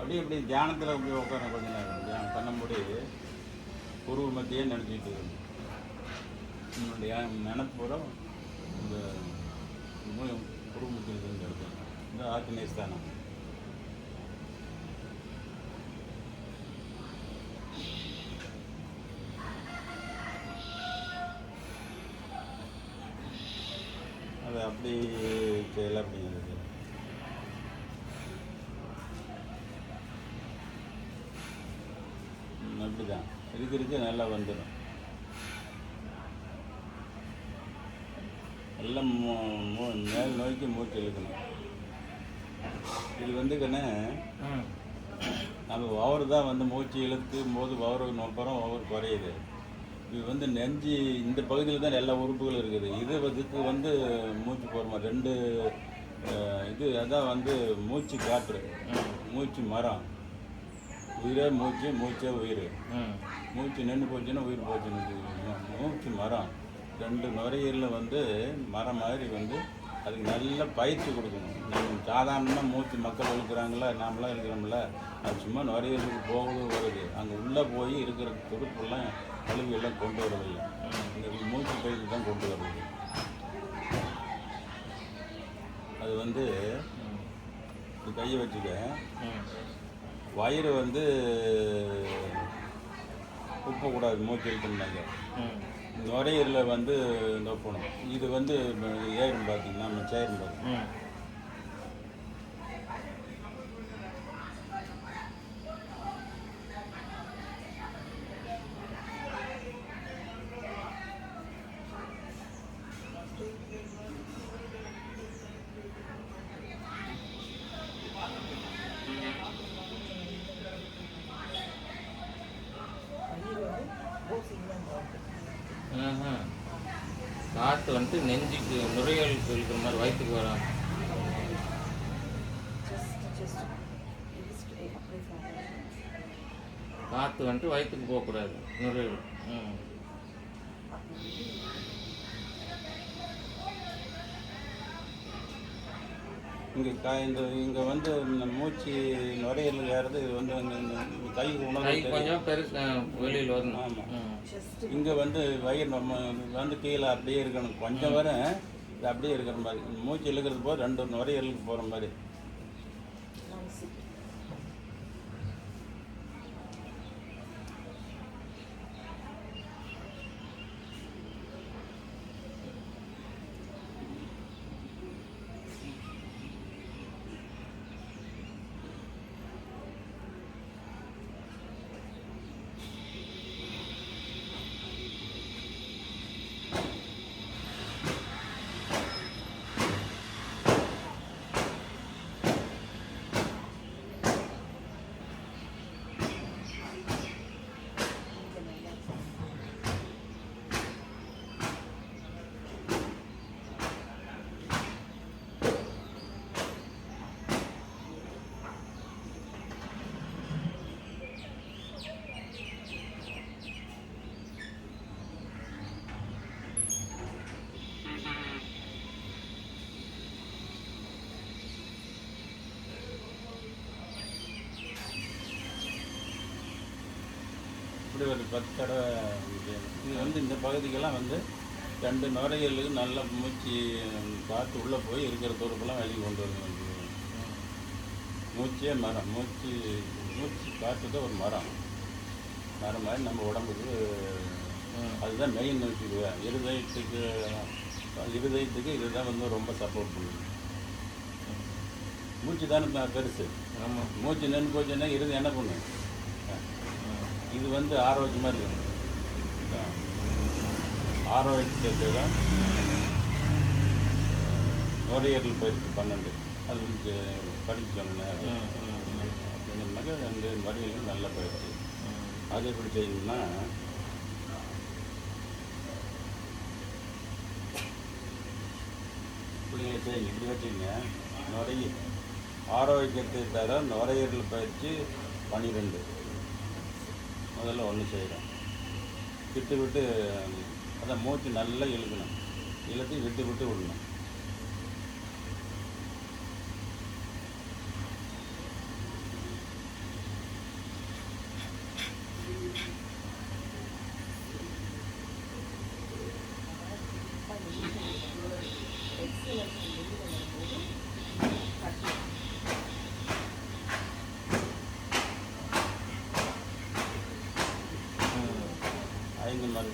Speaker 1: அப்படியே இப்படி தியானத்தில் அப்படி உட்கார கொஞ்ச நேரம் தியானம் பண்ணும்போது குருவு மத்தியே நினச்சிக்கிட்டு இருக்கணும். என்னுடைய நினப்பூரம் இந்த குருவு மத்தியில் இருந்து எடுக்கணும். இந்த ஆத்மேஸ்தானம். அதை அப்படி செய்யலாம் அப்படிங்கிறது. அப்படிதான் இருக்கு நல்லா வந்துடும். எல்லாம் மேல் நோக்கி மூச்சு இழுக்கணும். இது வந்து கண்ணே நம்ம ஓவர் தான் வந்து மூச்சு இழுக்கும் போது ஓவருக்கு அப்புறம் ஓவர் குறையுது. இது வந்து நெஞ்சு இந்த பகுதியில் தான் எல்லா உறுப்புகளும் இருக்குது. இதுக்கு வந்து மூச்சு போகிற மாதிரி 2 இது அதான் வந்து மூச்சு காற்று, மூச்சு மரம். உயிரே மூச்சு, மூச்சே உயிர்.
Speaker 2: ம்
Speaker 1: மூச்சு நின்று போச்சுன்னா உயிர் போச்சுன்னு வச்சுக்கோங்க. மூச்சு மரம் 2 நுரையீரலில் வந்து மரம் மாதிரி வந்து அதுக்கு நல்ல பயிற்சி கொடுக்கணும். நம்ம சாதாரணமாக மூச்சு மக்கள் இழுக்கிறாங்களா, நாமளாம் இருக்கிறோம்ல, அது சும்மா நுரையீரலுக்கு போகுது வருது. அங்கே உள்ளே போய் இருக்கிற துடுப்பெல்லாம் கழுவியெல்லாம் கொண்டு வரதில்லை. இந்த மூச்சு பயிற்சி தான் கொண்டு வருது. அது வந்து இது கையை வச்சுக்க,
Speaker 2: ம்
Speaker 1: வயிறு வந்து உப்பக்கூடாது மூச்சு இழுக்கணும்னாங்க.
Speaker 2: ம்
Speaker 1: நுரையீரலில் வந்து நொப்பணும். இது வந்து ஏறும் பார்த்தீங்கன்னா நம்ம சேரும் பார்த்தீங்கன்னா
Speaker 2: ம் ஆஹா. காற்று வந்துட்டு நெஞ்சுக்கு நுரையீரலுக்கு இருக்கிற மாதிரி வயிற்றுக்கு வரும். காற்று வந்துட்டு வயிற்றுக்கு போகக்கூடாது, நுரையீரல். ம்
Speaker 1: இங்கே வந்து இந்த மூச்சு நுரையீரல் ஏறது. இது வந்து இந்த கை
Speaker 2: கை
Speaker 1: உணவு
Speaker 2: கொஞ்சம் பெருசு வெளியில் வரணும்.
Speaker 1: ஆமாம்.
Speaker 2: ம்
Speaker 1: இங்கே வந்து வயிறு நம்ம வந்து கீழே அப்படியே இருக்கணும். கொஞ்சம் வர இது அப்படியே இருக்கிற மாதிரி. மூச்சு இழுக்கிறது போது 2 நுரையீரலுக்கு போகிற மாதிரி. இப்படி ஒரு 10 தடவை செய்யணும். இது வந்து இந்த பகுதிக்கெல்லாம் வந்து 2 நுரையீரலுக்கு நல்ல மூச்சு காற்று உள்ளே போய் இருக்கிற துடுப்பெல்லாம் வெளியே கொண்டு வரணும். மூச்சே மரம். மூச்சு காற்று தான் ஒரு மரம் மாதிரி நம்ம உடம்புக்கு. அதுதான் மெயின் வச்சுக்குவேன். இருதயத்துக்கு இதுதான் வந்து ரொம்ப சப்போர்ட் பண்ணுது. மூச்சு தானே பெருசு.
Speaker 2: ஆமாம்.
Speaker 1: மூச்சு நின்று போச்சுன்னா இருதயம் என்ன பண்ணும்? இது வந்து ஆரோக்கியமாக இருக்குது. ஆரோக்கியத்தை தான் நுரையீரல் பயிற்சி 12 அது வந்து படிக்க சொன்னேன். அப்படின்னாக்கா 2 நுரையீரல் நல்ல பயிற்சி. அது எப்படி செய்யணும்னா, இப்படி செய்யுங்க. இப்படி வச்சுங்க. ஆரோக்கியத்தை தர நுரையீரல் பயிற்சி 12. முதல்ல ஒன்று செய்கிறோம். விட்டு அதான் மூச்சு நல்லா இழுக்கணும். இழுத்து விட்டு விடணும். இந்த மாதிரி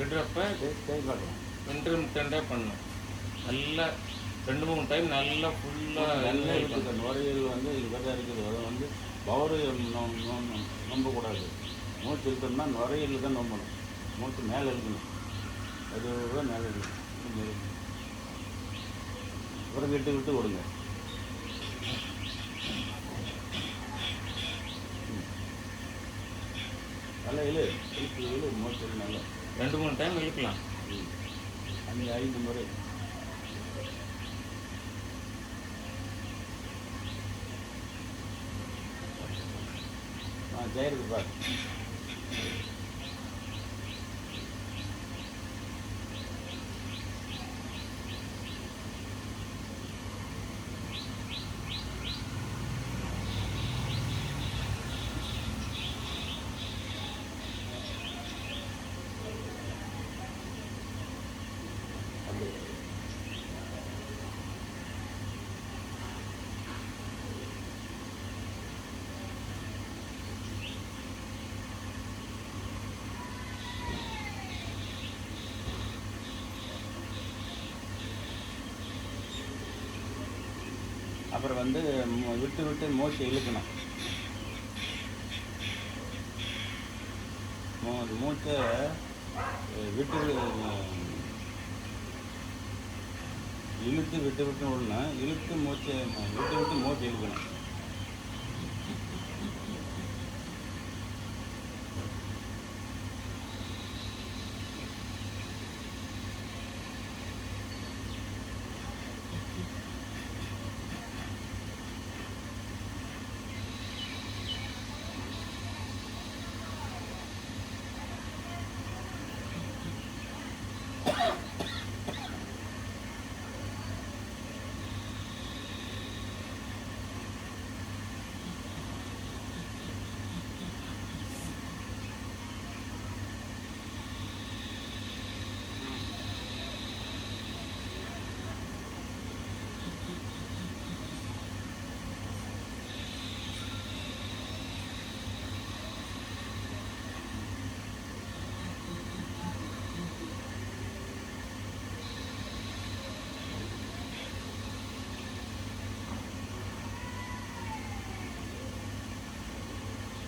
Speaker 2: விடுறப்ப
Speaker 1: கை பார்க்கலாம்.
Speaker 2: இன்டர்மிட்டண்டாக பண்ணணும். நல்லா 2-3 டைம் நல்லா ஃபுல்லாக
Speaker 1: நல்லா இருக்குது. நுரையீரல் வந்து இங்கே தான் இருக்குது. அதை வந்து பவரு நம்பக்கூடாது. மூச்சு இழுத்தோம்னா நுரையீரல் தான் நம்பணும். மூச்சு மேலே இழுக்கணும். அதுவாக மேலே இழுக்கணும். அப்புறம் விட்டு விட்டு விடுங்க. நல்லா இழு மூச்சு நல்லா
Speaker 2: 2-3 டைம் இழுக்கலாம்.
Speaker 1: 5 முறை. ஜெயிருக்கு பாரு. அப்புறம் வந்து விட்டு விட்டு மூச்சை இழுக்கணும். மூச்சை விட்டு இழுத்து விட்டு விட்டு விடணும். இழுத்து மூச்சை விட்டு விட்டு மூச்சை இழுக்கணும்.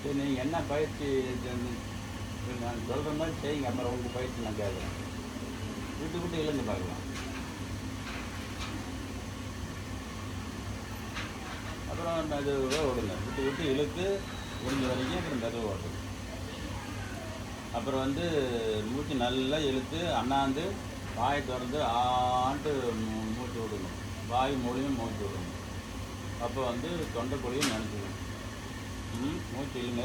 Speaker 1: சரி, நீங்கள் என்ன பயிற்சி நான் சொல்கிற மாதிரி செய்யுங்க. அப்புறம் உங்களுக்கு பயிற்சி நான் கேட்குறேன். விட்டு விட்டு இழுந்து பார்க்கலாம். அப்புறம் மெதுவாக விடுங்க. விட்டு விட்டு இழுத்து முடிஞ்ச வரைக்கும் அப்புறம் மெதுவாக ஓடுங்க. அப்புறம் வந்து மூச்சு நல்லா இழுத்து அண்ணாந்து வாயை திறந்து ஆண்டு மூச்சு விடணும். வாய் மூலியும் மூச்சு விடணும். அப்போ வந்து தொண்டைக்குழியும் நினச்சிக்கணும். மூச்சு இழுங்க.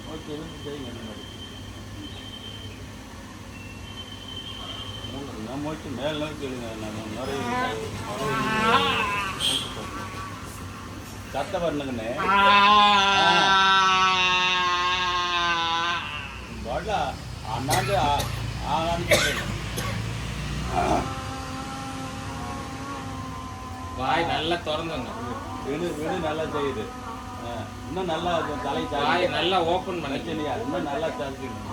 Speaker 1: மூச்சு இழுத்து செய்யுங்க. இந்த மாதிரி மூச்சு மேல் நோக்கி இழுங்க. சத்த பண்ணுங்கண்ணே. பாடா அண்ணாந்து ஆகான்னு
Speaker 2: வாய் நல்லா திறந்துங்க.
Speaker 1: விடு விடு நல்லா செய்யுது. இன்னும் நல்லா தலை
Speaker 2: வாய் நல்லா ஓப்பன் பண்ணிக்கலையா?
Speaker 1: இன்னும் நல்லா சாப்பிட்டு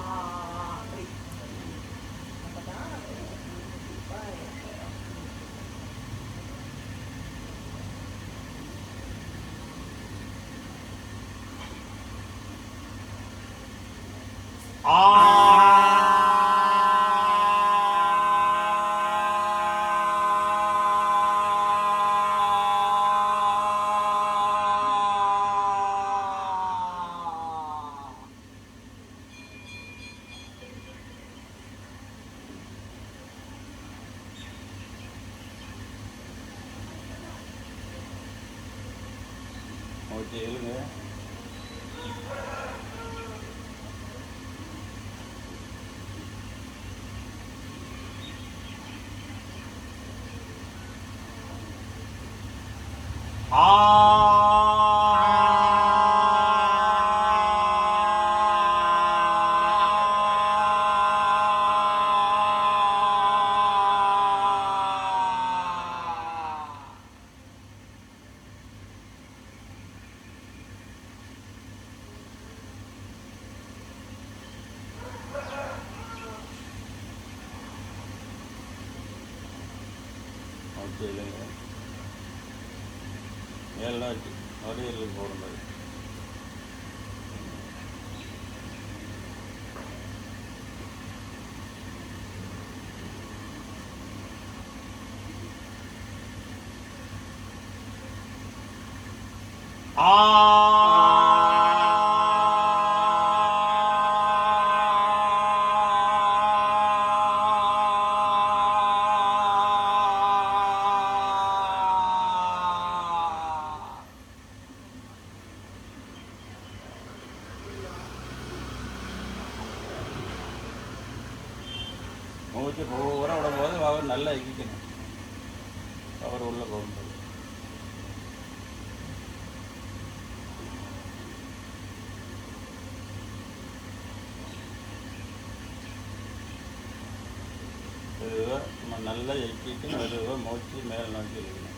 Speaker 1: ஓகே இழுங்க. ஓகே இல்லைங்க மேலாம் வரையலுக்கு போகிற மாதிரி மூச்சு பூரா விடும்போது அவர் நல்லா இக்கிக்கணும் அவர் உள்ள போகும்போது மெதுவாக நம்ம நல்லா இக்கிட்டு மெதுவாக மூச்சு மேலே நோக்கி இழுக்கணும்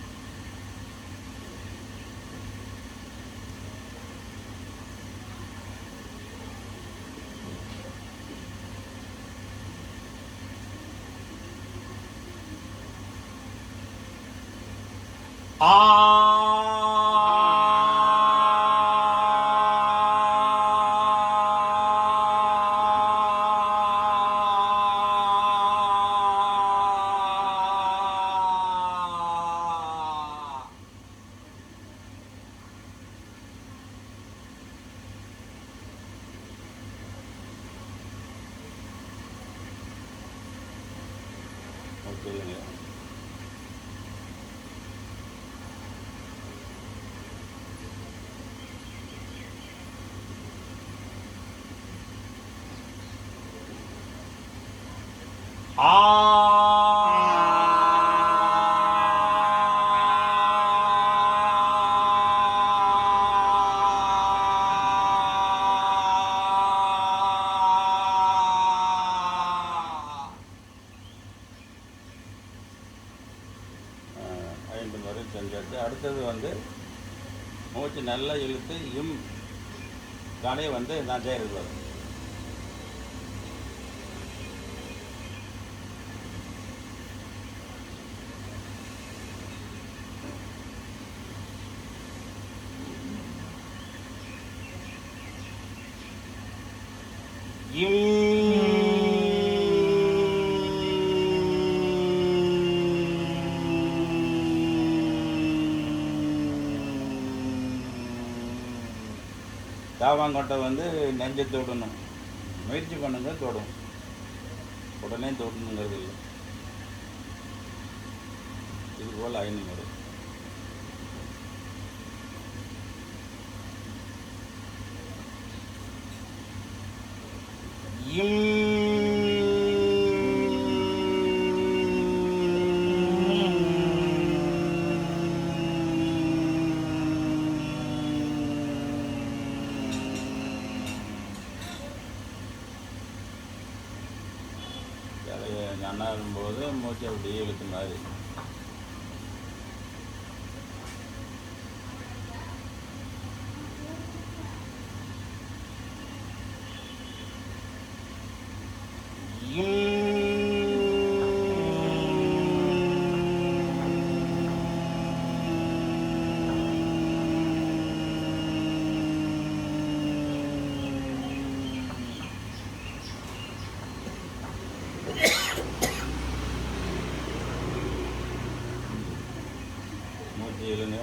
Speaker 1: ஓகே இல்லைங்க ஐந்து முறை செஞ்சாச்சு அடுத்தது வந்து மூச்சு நல்லா இழுத்து தானே வந்து நான் செய்கிறது வரும் தாவாங்கொட்டை வந்து நெஞ்சை தொடணும் முயற்சி பண்ணுங்க தொடும் உடனே தொடணுங்கிறது இல்லை இது போல் 5 முறை நன்னாரும்போது மூச்சு அப்படியே இழுத்து மாதிரி மூச்சு இழுங்க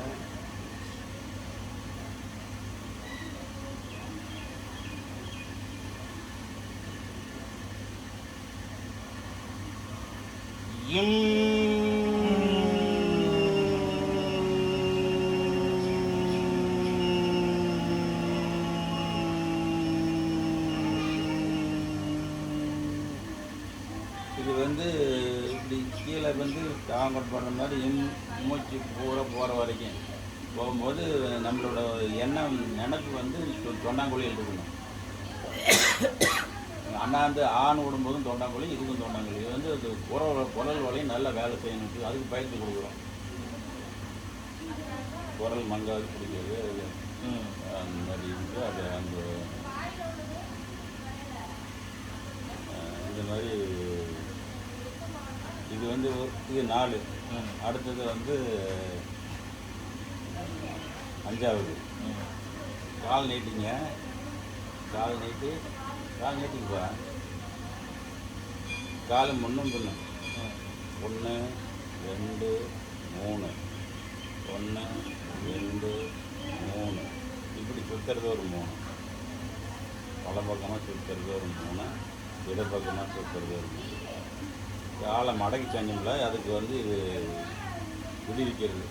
Speaker 1: இது வந்து இப்படி கீழே வந்து தாங்கட் பண்ணுற மாதிரி மூச்சு பூரா போகிற வரைக்கும் போகும்போது நம்மளோட நினைப்பு வந்து தொண்டாங்குழியில் இருக்கணும். அண்ணாந்து ஆண் விடும்போதும் தொண்டாங்குழி, இதுக்கும் தொண்டாங்குழி. இது வந்து அது குரல் வலையும் நல்லா வேலை செய்யணும். அதுக்கு பயிற்சி கொடுக்குறோம். குரல் மங்காது பிடிக்கிறது அந்த மாதிரி இருக்கு. அது அந்த இந்த மாதிரி இது வந்து இது 4. அடுத்தது வந்து 5வது கால் நீட்டிங்க. கால் நீட்டிங்கப்பா. கால் முன்னும் பின்னும் 1 2 3 1 2 3 இப்படி சுற்றுறது ஒரு 3. பல பக்கமாக சுற்றுறது ஒரு 3. இடப்பக்கமாக சுற்றுறது ஒரு 3. காலை மடக்கி செஞ்சோம்ல, அதுக்கு வந்து இது விடுவிக்கிறது.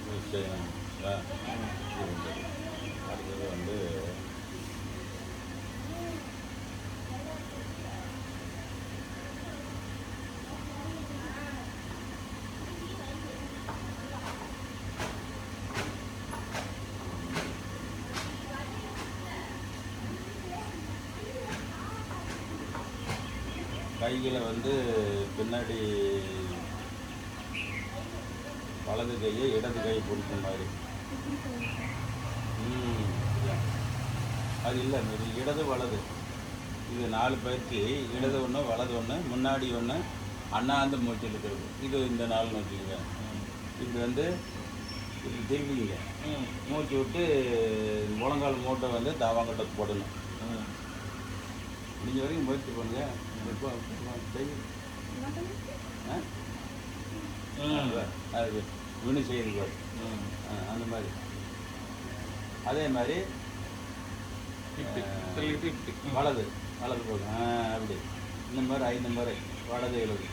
Speaker 1: அடுத்தது வந்து கைகளை வந்து பின்னாடி வலது கையை இடது கை பிடிச்ச மாதிரி. அது இல்லை, இது இடது வலது. இது 4 பயிற்சி. இடது ஒன்று, வலது ஒன்று, முன்னாடி ஒன்று, அண்ணாந்து மூச்சு இழுக்கிறது. இது இந்த 4 வச்சுக்கோங்க. இது வந்து இப்படி திரும்பிங்க. மூச்சு விட்டு முழங்கால் மூட்டை வந்து தாவாங்கட்டை போடணும். முடிஞ்ச வரைக்கும் முயற்சி பண்ணுங்க. அது வினு செய்து பாரு. அந்த மாதிரி. அதே மாதிரி வலது போகும். அப்படி இந்த மாதிரி 5 முறை வலது எழுது.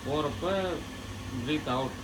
Speaker 2: போகிறப்ப ப்ரீத் அவுட்.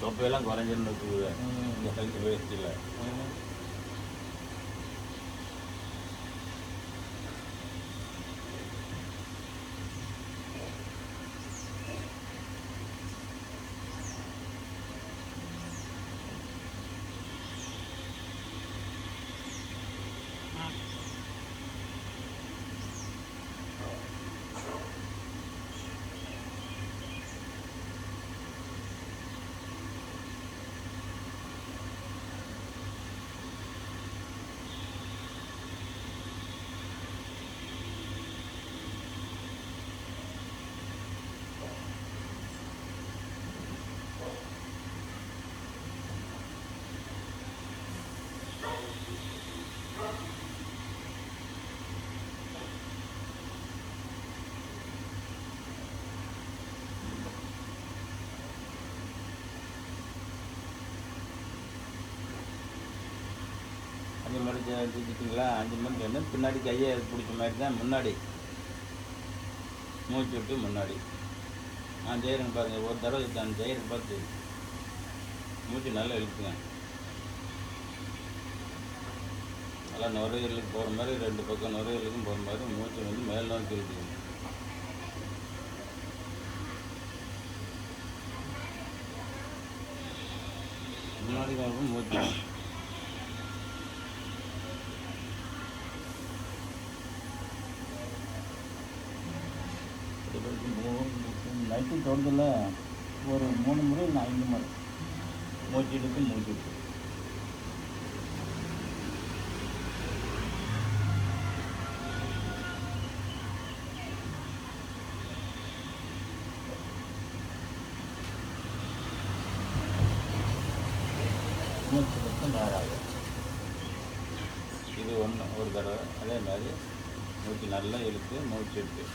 Speaker 1: தொப்பையெல்லாம் குறைஞ்சிருந்து இருக்குது இந்த ஹெல்த் வேஸ்ட்டில். அஞ்சு மணி செஞ்சுட்டிங்களா? 5 மணிக்கு வந்து பின்னாடி கையை பிடிச்ச மாதிரி தான் முன்னாடி மூச்சு விட்டு முன்னாடி. நான் செய்கிறேன்னு பாருங்கள். ஒரு தடவை நான் செய்கிறேன் பார்த்து மூச்சு நல்லா இழுத்துங்க. நல்லா நுரையீரலுக்கு போகிற மாதிரி 2 பக்கம் நுரையீரலுக்கும் போகிற மாதிரி மூச்சு வந்து மேல் நோக்கி இழுத்துங்க. முன்னாடி காலம் மூச்சு நைட்டு தோட்டத்தில் ஒரு 3 முறை இல்லை 5 முறை மூச்சு இழுத்து மூச்சு விட்டு மூச்சு மட்டும் நேராக. இது ஒன்று ஒரு தடவை. அதே மாதிரி மூச்சு நல்லா இழுத்து மூச்சு எடுத்து.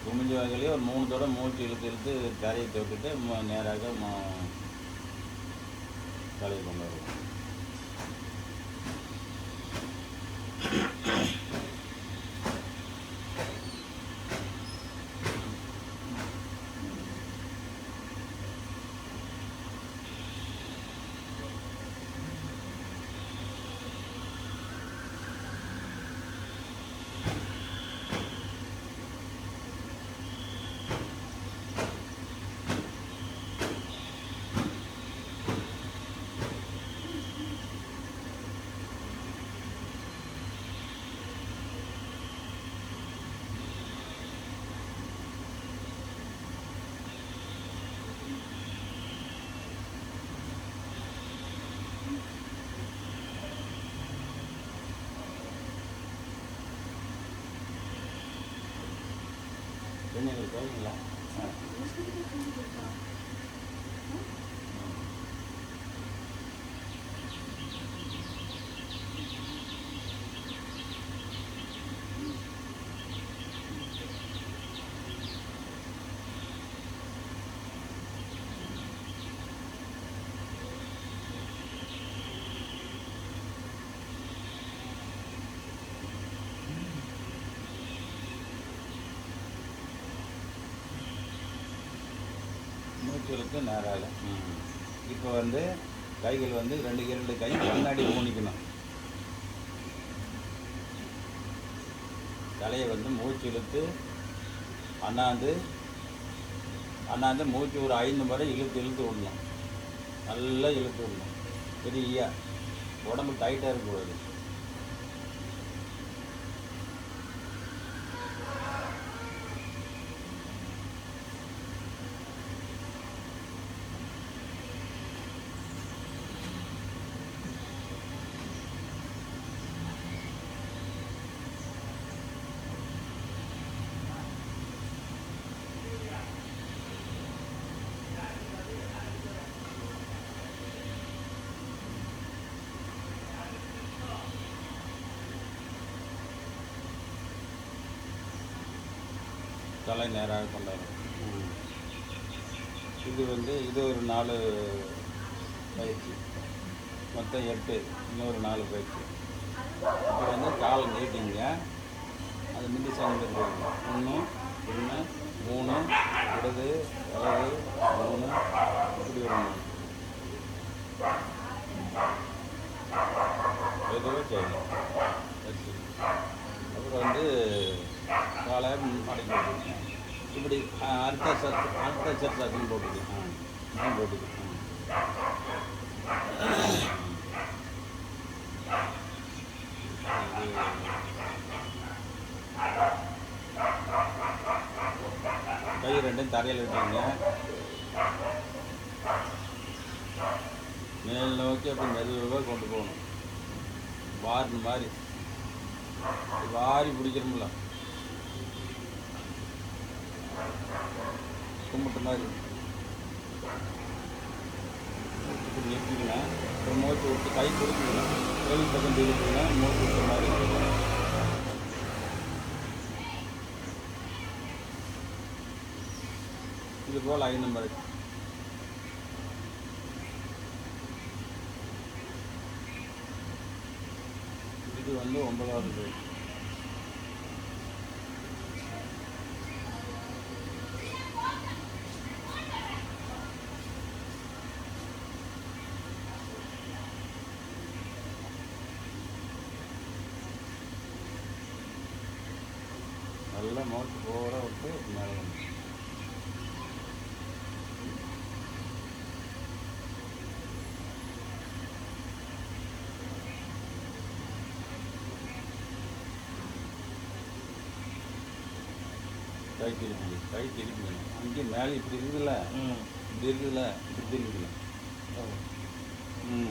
Speaker 1: குமிஞ்ச வகையிலே ஒரு 3 தடவை மூச்சு இழுத்து இழுத்து தரையை தொட்டுட்டு நேராக தலையை கொண்டு வருவோம். பெண்ணுங்களுக்கு கோயிங்களா? மூச்சுகளுக்கு நேராக. இப்போ வந்து கைகள் வந்து 2 கை முன்னாடி ஊனிக்கணும். தலையை வந்து மூச்சு இழுத்து அண்ணாந்து மூச்சு ஒரு 5 முறை இழுத்து விடணும். நல்லா இழுத்து விடணும். பெரிய உடம்பு டைட்டாக இருக்கக்கூடாது. தலை நேராக கொண்டாடும். இது ஒரு 4 பயிற்சி, மொத்தம் 8. இன்னொரு 4 பயிற்சி. இப்போ வந்து கால் நீட்டிங்க, அது முந்தி சாமி போகணும். 1 3 இடது வலது 3 இப்படி வரணும். எதுவும் செய்யணும். அப்புறம் வந்து காலை மடக்கி போட்டுக்கணும். இப்படி அடுத்த சர்ச்சாசனம் போட்டுக்கணும். போட்டுக்கணும். கை 2 தரையில் விட்டுருங்க. மேல் நோக்கி அப்படி மெதுவாக கொண்டு போகணும். வாரின் மாதிரி வாரி பிடிக்கணும்ல, கும்பிட்ட மாதிரி இப்படி நிறுத்திங்கன்னா அப்புறம் மூச்சு விட்டு கை கொடுக்கணும். கோயில் பக்கம் திருப்பிங்கன்னா மூச்சு விட்ட மாதிரி இருக்கும். இது போல் 5 முறை. இது வந்து 9வது பயிற்சி. நல்லா மூச்சு போட விட்டு மேலே வந்து கை திருப்பிக்கணும். அங்கேயும் மேலே இப்படி இருக்குதுல்ல,
Speaker 2: ம்
Speaker 1: இப்படி இருக்குதுல்ல, இப்படி திருப்பிக்கணும்.
Speaker 2: ஓ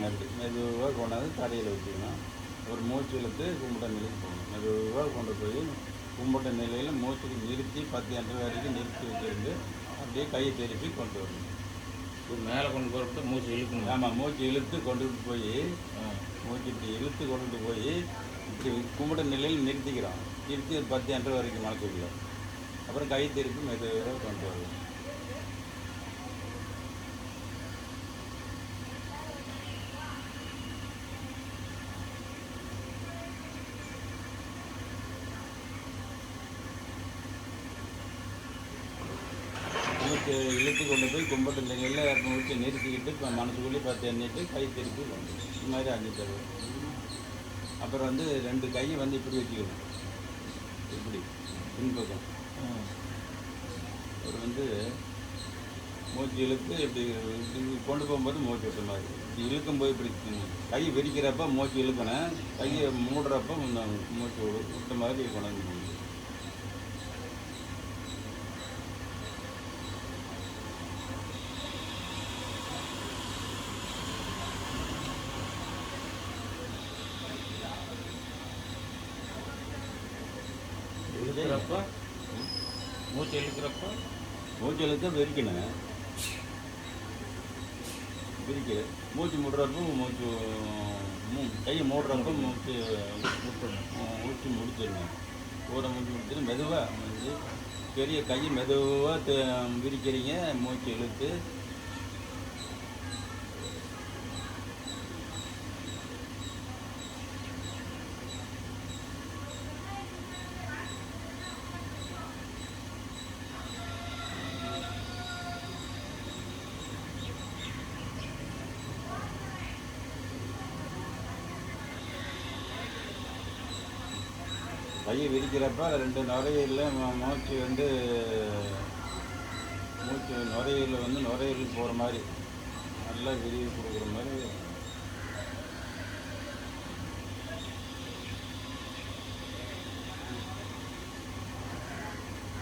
Speaker 1: அப்படி மெதுவாக கொண்டாந்து தரையில் வச்சுக்கணும். ஒரு மூச்சு இழுத்து கும்பிட்ட நிலைக்கு போகணும். மெதுவாக கொண்டு போய் கும்பிட்ட நிலையில் மூச்சுக்கு நிறுத்தி 10 அன்று வரைக்கும் நிறுத்தி வச்சுருந்து அப்படியே கையை திருப்பி கொண்டு வரணும்.
Speaker 2: இப்போ மேலே கொண்டு போகிறப்ப மூச்சு இழுக்கணும்.
Speaker 1: ஆமாம், மூச்சு இழுத்து கொண்டுட்டு போய்
Speaker 2: ஆ
Speaker 1: மூச்சு இப்படி இழுத்து கொண்டுட்டு போய் இப்படி கும்பிட்ட நிலையில் நிறுத்திக்கிறோம். நிறுத்தி ஒரு 10 அன்று வரைக்கும் மனசுக்குள்ள. அப்புறம் கை திருப்பி மெதுவாக கொண்டு வரணும். மூச்சு இழுத்து கொண்டு போய் கும்பிட்ட நிலையில் மூச்சை நிறுத்திக்கிட்டு இப்போ மனசுக்குள்ளே 10 எண்ணிட்டு கை திருப்பி கொண்டு வரணும். இந்த மாதிரி 5 தடவை. அப்புறம் வந்து 2 கையை வந்து இப்படி வச்சுக்கணும். இப்படி பின்பக்கம்
Speaker 2: ம்
Speaker 1: ஒரு வந்து மூச்சு இழுத்து இப்படி கொண்டு போகும்போது மூச்சு விட்ட மாதிரி இப்படி இழுக்கும்போது இப்படி கை விரிக்கிறப்ப மூச்சு இழுக்கணும். கையை மூடுறப்ப மூச்சு விட்ட மாதிரி கொண்டாந்து போகணும்.
Speaker 2: இழுக்கிறப்ப மூச்சு இழுக்கிறப்ப
Speaker 1: மூச்சு இழுத்த விரிக்கணும். விரிக்க மூச்சு மூடுறப்போ மூச்சு கையை மூடுறப்போ மூச்சு
Speaker 2: விட்டுணும்.
Speaker 1: மூச்சு முடிச்சிடணும். பூரா மூச்சு முடிச்சிட்டு மெதுவாக வந்து பெரிய கையை மெதுவாக விரிக்கிறீங்க. மூச்சு இழுத்து கையை விரிக்கிறப்ப 2 நுரையீரல மூச்சு வந்து மூச்சு நுரையீரல் வந்து நுரையீரல் போகிற மாதிரி நல்லா விரிவு கொடுக்குற மாதிரி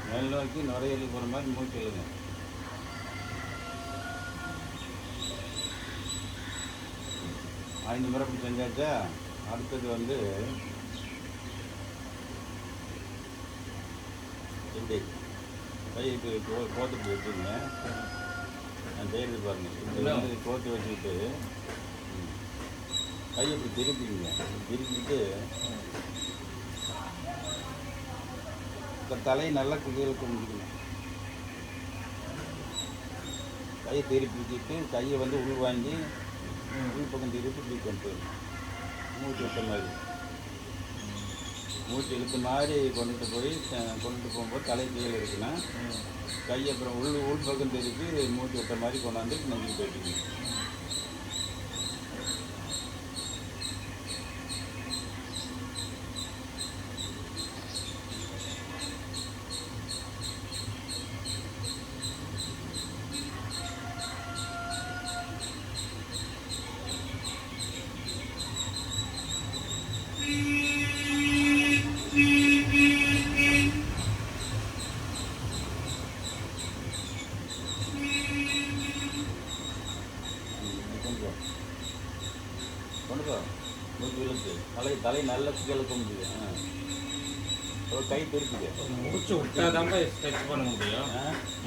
Speaker 1: மேல் நோக்கி நுரையீரல் போகிற மாதிரி மூச்சு இழுங்க. ஐந்து முறை அப்படி செஞ்சாச்சா? அடுத்தது வந்து இப்படி கை இப்படி கோத்துட்டு வச்சுருங்க. நான் செய்கிறது பாருங்கள். இப்படி வந்து கோத்து வச்சுக்கிட்டு கை இப்படி திருப்பிங்க. திருப்பிட்டு தலையை நல்லா கீழே கும்பிக்கணும். கையை திருப்பி வச்சுட்டு கையை வந்து உள் வாங்கி உள் பக்கம் திருப்பி இப்படி கொண்டு வரணும். மூச்சு விட்ட மாதிரி மூச்சு இழுத்த மாதிரி கொண்டுட்டு போகும்போது தலை கீழே இருக்குன்னா கை அப்புறம் உள் பக்கம் திருப்பி மூச்சு விட்ட மாதிரி கொண்டாந்து நெஞ்சுக்கு போயிட்டீங்க. கொண்டு போ மூச்சு இழுத்து தலை நல்ல கீழே கும்பிடுது. ஒரு கை திருப்பிக்க.
Speaker 2: மூச்சு விட்டா தான் ஸ்ட்ரெச் பண்ண முடியும்.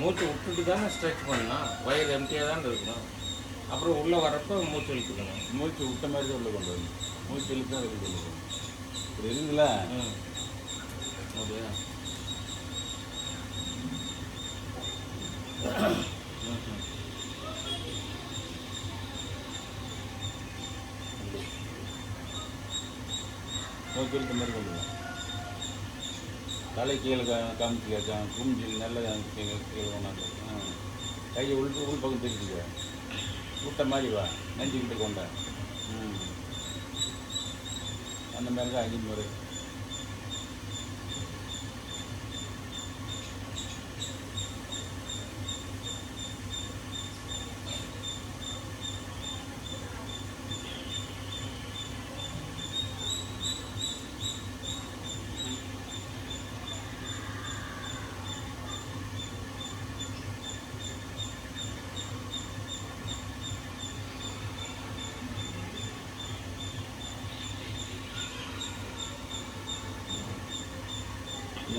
Speaker 2: மூச்சு விட்டுட்டு தானே ஸ்ட்ரெச் பண்ணலாம். வயிறு எம்டியாக தான் இருக்கணும். அப்புறம் உள்ளே வரப்போ மூச்சு இழுத்துக்கணும்.
Speaker 1: மூச்சு விட்ட மாதிரி தான் உள்ள கொண்டு வரணும். மூச்சு இழுத்து தான் வெளியே கொண்டு வரணும். இப்படி இருக்குதுல்ல அப்படியா? மூச்சு இழுத்த மாதிரி கொண்டு வரணும். தலை கீழே காமிச்சு குமிஞ்சி நல்ல கீழே கொண்டாந்து கையை உள் பக்கம் திருப்பிக்க. விட்ட மாதிரி வா, நெஞ்சுக்கிட்டு கொண்ட அந்த மாதிரி தான் 5 முறை.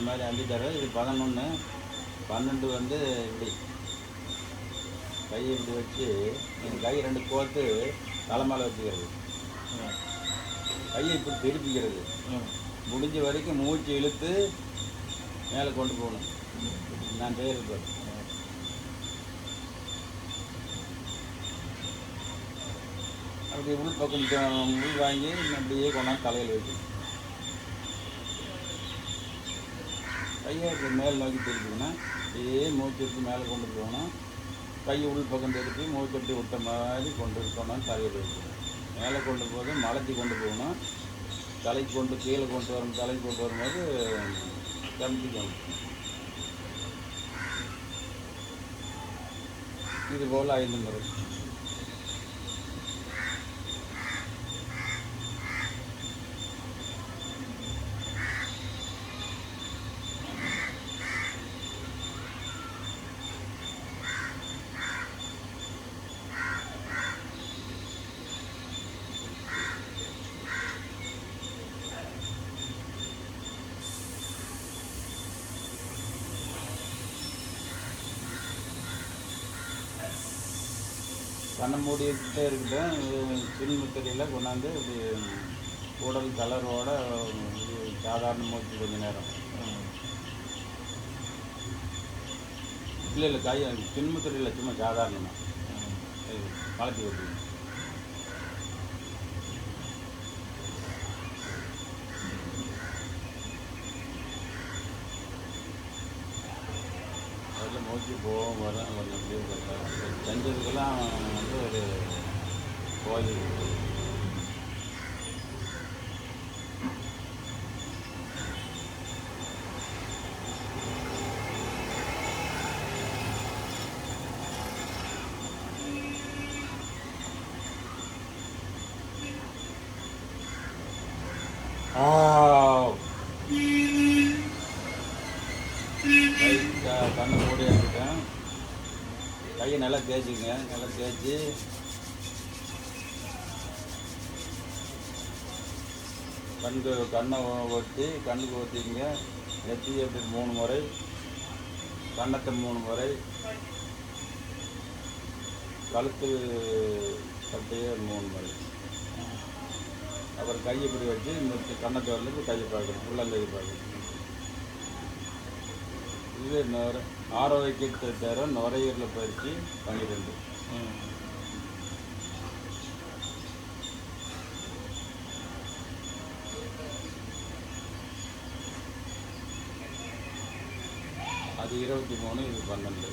Speaker 1: மாதிரி அள்ளித்தர. இது 11. 12 வந்து இப்படி கையை இப்படி வச்சு இந்த கை 2 கோர்த்து தலைமையில் வச்சுக்கிறது. கையை இப்படி திருப்பிக்கிறது. முடிஞ்ச வரைக்கும் மூச்சு இழுத்து மேலே கொண்டு போகணும். நான் செய்கிறது அப்படி உள் பக்கம் உள் வாங்கி அப்படியே கொண்டாந்து தலையில் வைக்கணும். கையை இப்படி மேல் நோக்கி திருப்பிங்கன்னா அப்படியே மூச்சு எடுத்து மேலே கொண்டு போகணும். கையை உள் பக்கம் திருப்பி மூச்சு எடுத்து விட்ட மாதிரி கொண்டு கொண்டாந்து தலையில் வைக்கணும். மேலே கொண்டு போது மலைச்சி கொண்டு போகணும். தலைக்கு கொண்டு கீழே கொண்டு வரும். தலைக்கு கொண்டு வரும்போது கமிட்டிக்கணும். இது போல் 5 முறை. கண்ணை மூடிக்கிட்டே இருக்கட்டும். சின்முத்திரையில் கொண்டாந்து இப்படி உடல் கலரோட சாதாரண மூச்சு கொஞ்சம் நேரம். இல்லை கை சின்முத்திரையில் சும்மா சாதாரணமாக மலர்த்தி விட்டு அதில் மூச்சு போகும் வரும். செஞ்சதுக்கெல்லாம் வந்து ஒரு கோயில். கண்ணை மூடி எடுத்துட்டேன். கையை நல்லா தேய்ச்சிங்க. நல்லா தேய்ச்சி கண்ணை ஒட்டி கண்ணுக்கு ஊற்றிங்க. நெத்தி எப்படி 3 முறை, கண்ணத்தை 3 முறை, கழுத்து கட்டையே 3 முறை. அப்புறம் கையை இப்படி வச்சு இந்த கண்ணத்தை வந்து கையை பார்க்கணும். உள்ளங்கையை பார்க்கணும். இது ஆரோக்கியத்தை தர நுரையீரல் பயிற்சி 12. அது 23. இது 12.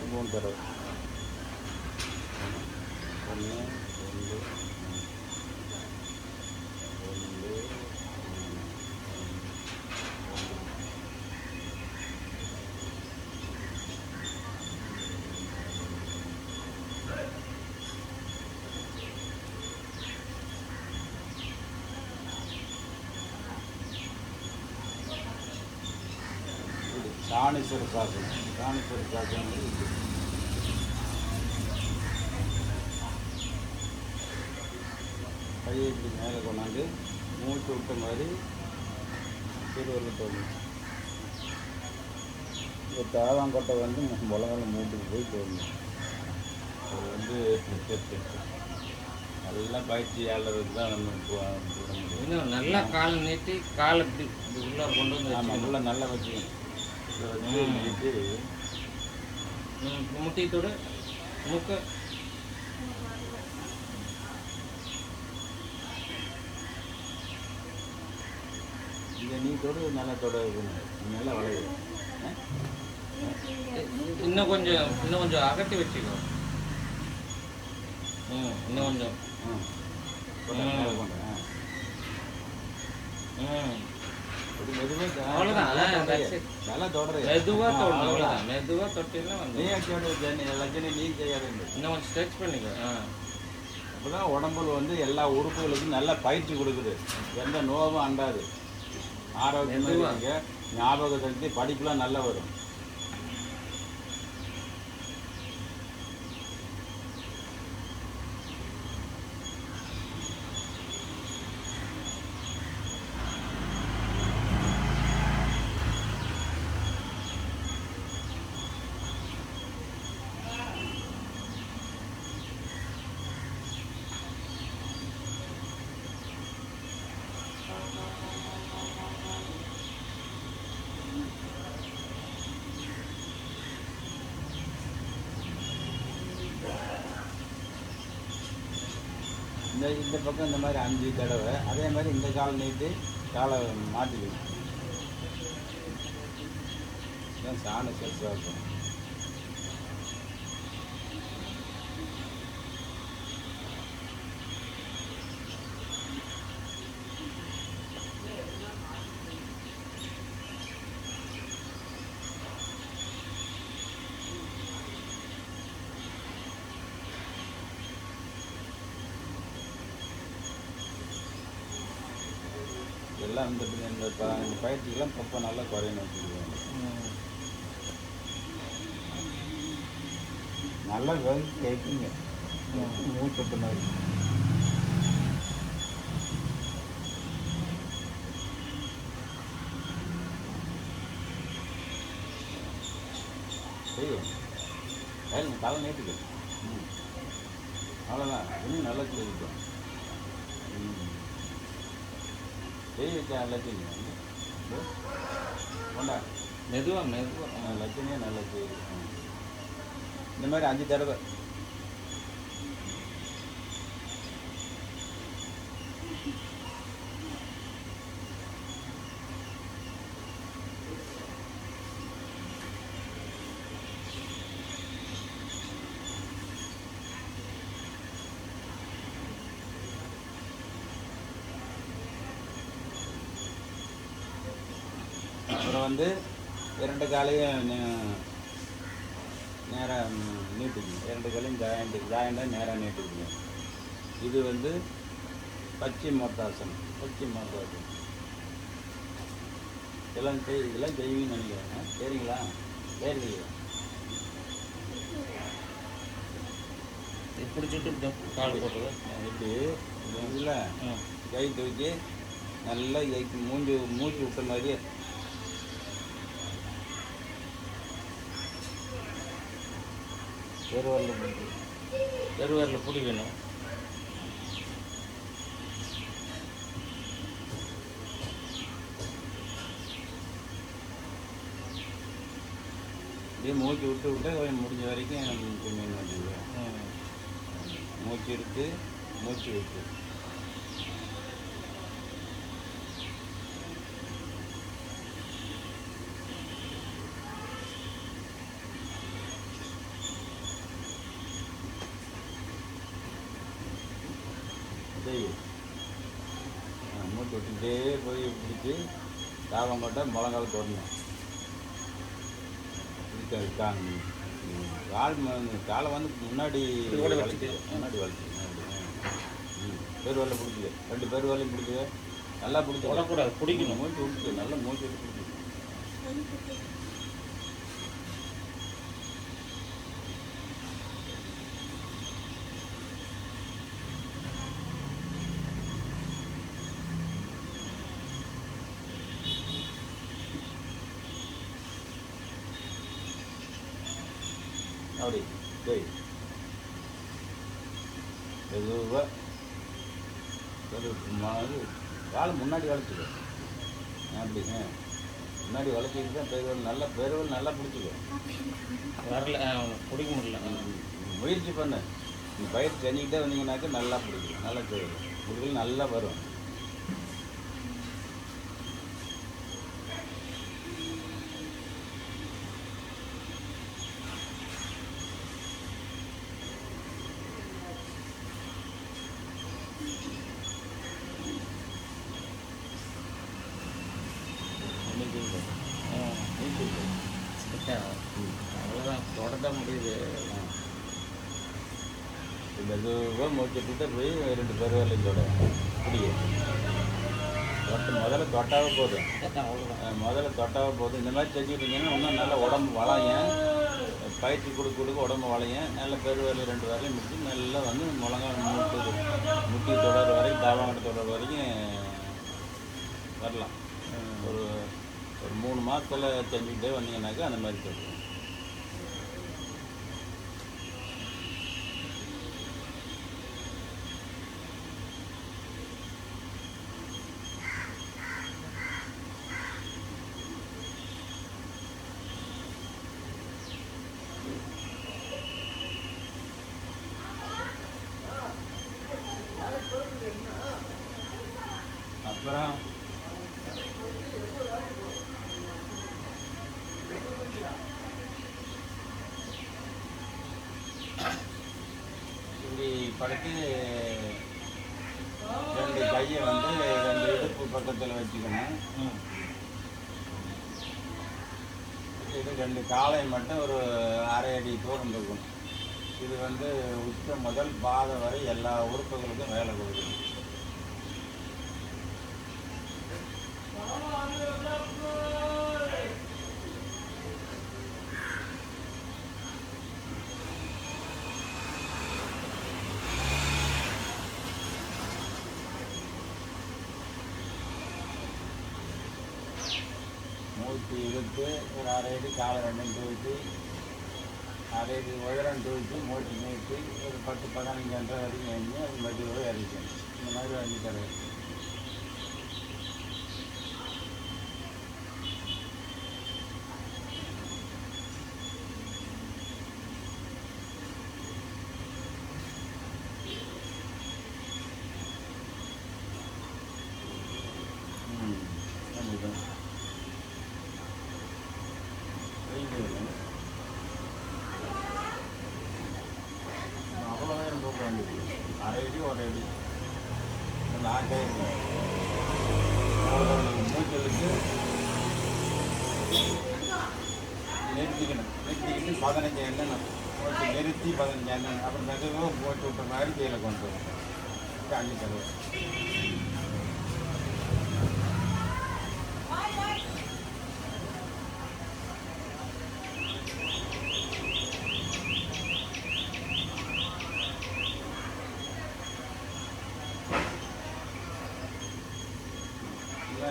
Speaker 1: மூணு தடவை. 1 2 சாணீஸ்வர சாசனம். சாணீஸ்வர சாசனம் கையை இப்படி மேலே கொண்டாந்து மூச்சு விட்ட மாதிரி திருவள்ளுவர் தோணும். இந்த தேவாங்கொட்டை வந்து முழங்கால மூட்டுக்கு போய் தோணும். அது வந்து நல்லா பயிற்சியாளருக்கு தான் நம்ம போட முடியும்.
Speaker 2: இன்னும் நல்லா கால் நீட்டி காலை இப்படி உள்ளே கொண்டு வந்து
Speaker 1: ஆமாம், உள்ள நல்லா வச்சுக்கணும். இதை வச்சு நீட்டி
Speaker 2: முட்டியத்தோட மூக்க
Speaker 1: இந்த நீட்டோடு நல்லா தொட நல்லா வளையும்.
Speaker 2: இன்னும் கொஞ்சம் அகட்டி வச்சுக்கோ. இன்னும் கொஞ்சம்
Speaker 1: மேலே கொண்டேன். இது மெதுவாக
Speaker 2: அவ்வளோதான்.
Speaker 1: நல்லா தொடரு.
Speaker 2: மெதுவாக தொடணும், அவ்வளோதான். மெதுவாக தொட்டினா வந்து
Speaker 1: நீ லட்சணம் நீ செய்யாது.
Speaker 2: இன்னும் கொஞ்சம் ஸ்ட்ரெச் பண்ணிக்க.
Speaker 1: அப்போதான் உடம்புல வந்து எல்லா உறுப்புகளுக்கும் நல்லா பயிற்சி கொடுக்குது. எந்த நோவும் அண்டாது. ஆரோக்கியமாக இருக்க, ஞாபக சக்தி, படிப்புலாம் நல்லா வரும். இந்த பக்கம் இந்த மாதிரி 5 தடவை, அதே மாதிரி இந்த கால் நீட்டு காலை மாட்டிக்கணும். இதுதான் சாண செல்சாகும். எல்லாம் இந்த பயிற்சிக்கெல்லாம் பப்ப நல்லா குறையணும் வச்சுருக்காங்க. நல்லா கேட்குங்க மூச்சத்து மாதிரி. செய்யும் கையில் தலை நீட்டுக்கு. அவ்வளோதான். இன்னும் நல்லா செய்யும். செய்ய வச்சா எல்லாத்தையும் கொண்டா
Speaker 2: மெதுவாக
Speaker 1: லட்சணையே நல்லா செய்யுது. இந்த மாதிரி 5 தடவை. அப்புறம் வந்து 2 காலையும் நேராக நீட்டுக்கணும். 2 காலையும் ஜாயிண்டாக நேராக நீட்டுக்கணும். இது வந்து பச்சிமோத்தாசனம். இதெல்லாம் செய்வீங்கன்னு நினைக்கிறேன். சரிங்களா? சரிங்களா?
Speaker 2: பிடிச்சிட்டு கால் போடுறது
Speaker 1: இப்படி இதில் கை தூக்கி நல்லா மூச்சு விட்ட மாதிரியே
Speaker 2: பெருவரில் புடி வேணும்.
Speaker 1: இப்படியே மூச்சு விட்டு முடிஞ்ச வரைக்கும் கொஞ்சம் வச்சுக்குவேன். மூச்சு இருக்கு, மூச்சு விட்டு. மூச்சு விட்டுக்கிட்டே போய் பிடிச்சி தாவம் போட்டால் முழங்கால் தொடணும். காலை வந்து முன்னாடி வலிச்சு பெருவரில் பிடிச்சிக்க. 2 பெருவரையும் பிடிச்சிக்க. நல்லா பிடிச்சி
Speaker 2: பிடிக்கணும்.
Speaker 1: மூச்சு விட்டு நல்லா மூச்சு விட்டு பிடிச்சி. அப்படி சரி மெதுவாக காலை முன்னாடி வளைச்சிக்க. அப்படி முன்னாடி வளைச்சிக்கிட்டு தான் பெருவல் நல்லா பிடிச்சிக்க.
Speaker 2: வரல, பிடிக்க முடியல.
Speaker 1: முயற்சி பண்ணு. நீ பயிர் செஞ்சுக்கிட்டே வந்தீங்கன்னாக்கா நல்லா பிடிக்கும். நல்லா செய்யும். முடிவில் நல்லா வரும். மெதுவாக மூச்சுட்டு போய் 2 பேர் வேலையும் தொட இப்படியே முதல்ல தொட்டாவே போதும். முதல்ல தொட்டாவே போதும். இந்த மாதிரி செஞ்சுட்டு இருந்தீங்கன்னா இன்னும் நல்ல உடம்பு வளையும், பயிற்சி கொடுக்க உடம்பு வளையும், நல்ல பெருவேலை 2 வேலையும் முடிச்சு நல்லா வந்து முழங்கால் முட்டி தொடர் வரைக்கும் தாவாங்கட்ட தொடர் வரைக்கும் வரலாம். ஒரு 3 மாதத்தில் செஞ்சுக்கிட்டே வந்தீங்கன்னாக்கா அந்த மாதிரி சொல்லுவோம். அப்புறம் இப்படி படுத்து 2 கையை வந்து 2 இடுப்பு பக்கத்தில் வச்சுக்கணும். இது 2 காலை மட்டும் ஒரு அரை அடி தூரம் இருக்கணும். இது வந்து உச்சம் முதல் பாதம் வரை எல்லா உறுப்புகளுக்கும் வேலை கொடுக்கணும். மூச்சு இழுத்து ஒரு அரை அடி காலை 2 தூக்கி அரை அடி உயரம் தூக்கி மூச்சு நீட்டி ஒரு 10-15 அண்டை வரைக்கும் எண்ணி அது மெதுவாக இறக்கணும். இந்த மாதிரி வாங்கி தருவேன். அவ்வளோதான் எனக்கு போக வேண்டியது. அரை அடி ஒரு அடி நான் கேட்குறேன். மூச்சலுக்கு நிறுத்திக்கணும். நிறுத்திக்கிட்டு 15 எண்ணெய் போட்டு நிறுத்தி 15 எண்ணெய் அப்புறம் மெதுவாக போட்டு விட்ட மாதிரி கீழே கொண்டு வரும். அள்ளி தருவேன்.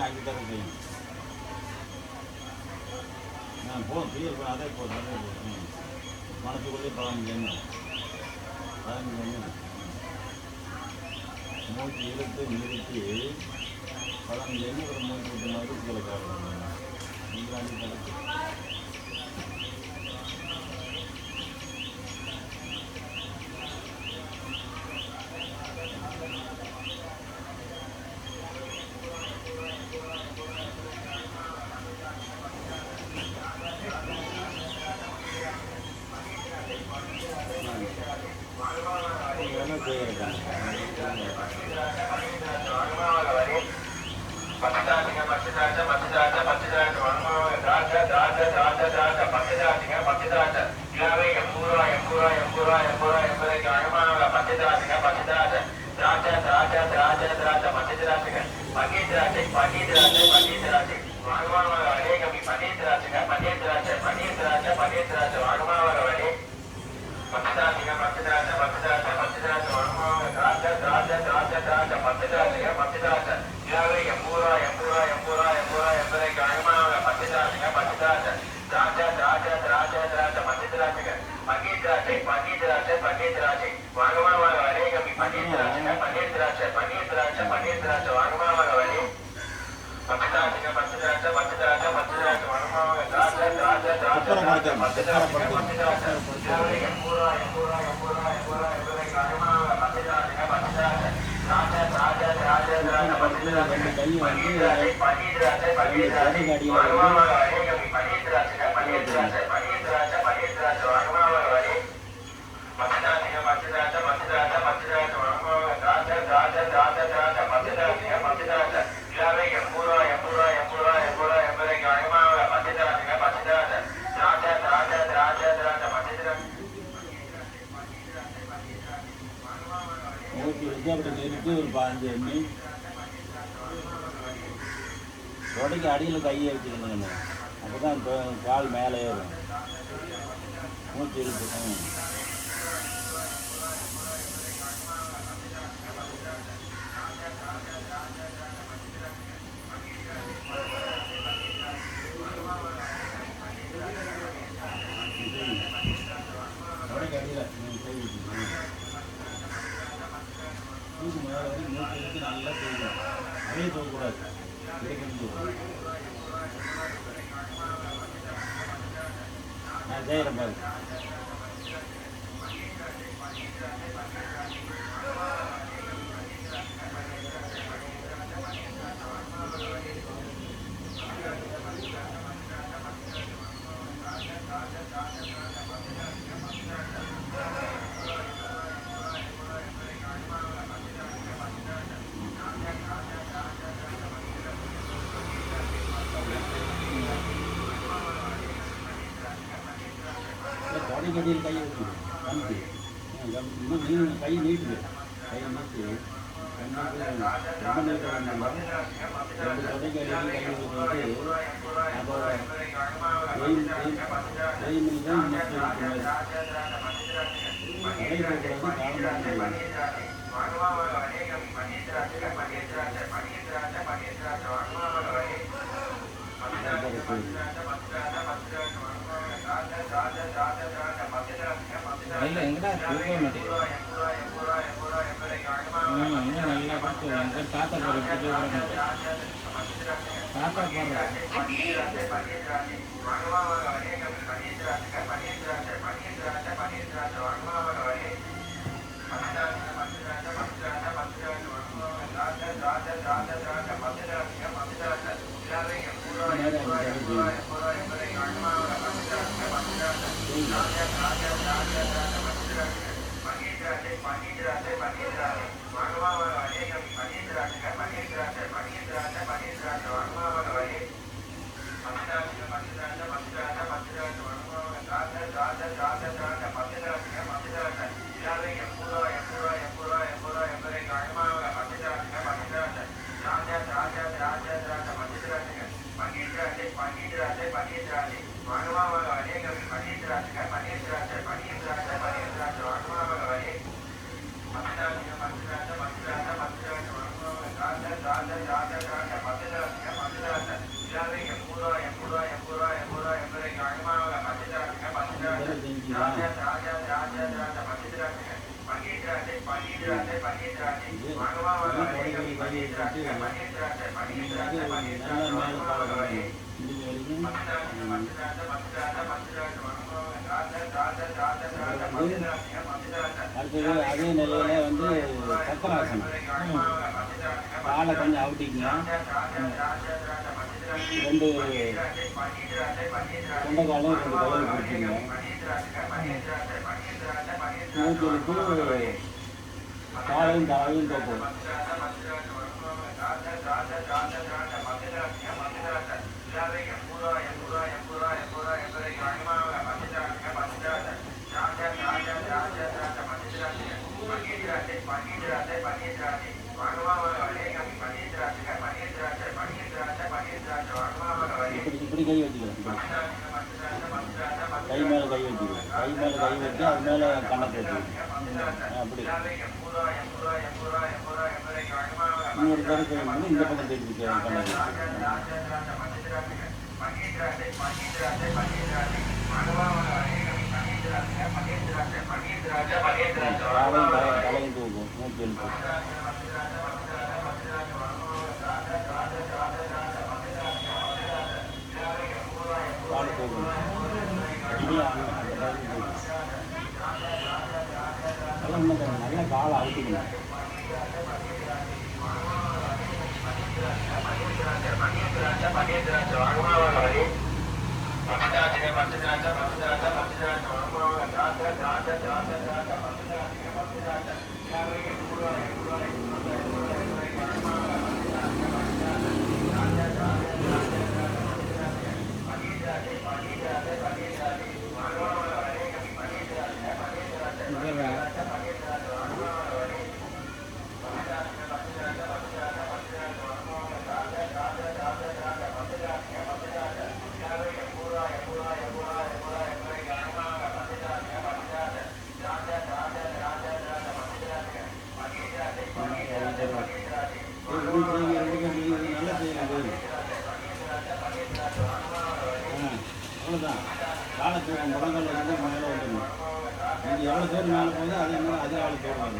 Speaker 1: அங்கே தர செய்யும். போதும் கிளியர் பண்ண அதே போதும் அதே போதும். மனசுக்குள்ளே 15 எண்ணெய் மூச்சு இழுத்து நிறுத்தி 15 எண்ணெய் ஒரு மூச்சு விட்டு மாதிரி கீழே காரணம் நீங்கள் அங்கே தடுத்து ஃபஸ்ட்டு ஒரு 15 எண்ணி உடைக்கு அடியில் கையை வச்சுக்கணுங்க. அப்போ தான் கால் மேலே ஏறும். மூச்சு இருக்கு. உடைக்கு அடியில் நீங்கள் கை வச்சுக்கணும். மூச்சு மேலே வரைக்கும் மூச்சு இருக்கு நல்லா தூக்கணும். அதே தூக்கக்கூடாது. நான் செய்கிறேன் பாரு. கடியில் கை வச்சு கம்பி இன்னும் நீ கை நீட்டுது. கை நீட்டு ரொம்ப நீட்டம் ரெண்டு தொடைக்கடியில் கை வச்சுட்டு அப்போ வெயில் தான் மூச்சு இருக்கிறது. கடை போக்குறது
Speaker 2: இல்லை எங்கடா தூக்க மாட்டேங்குது. இன்னும் நல்லா கொடுத்து எங்கள் தாத்தா போகிற தாத்தா போடுற அடுத்தது அதே நிலையில வந்து சக்கராசனம். காலை கொஞ்சம் அவுட்டிங்க. ரெண்டு தொண்டைக்காலையும் 2 கலையும் பிடிச்சிங்க. மூச்சு காலையும் தலையும் தோப்போம். இப்படி கை வச்சுக்கலாம். கை மேலே கை வச்சுக்கலாம். கை மேலே கை வச்சு அது மேலே கண்ணத்தை வச்சுக்கலாம். அப்படி இன்னொரு தடவை செய்யும்போது இந்த பக்கம் தெரிஞ்சு கண்ணத்தை தலையும் தூக்கும். மூச்சு எழுப்பு. கால் தூக்கும். நல்ல காலை அழுத்திக்கணும்.
Speaker 1: மேலே போகுது அது என்ன அதே ஆள் போடுவாங்க.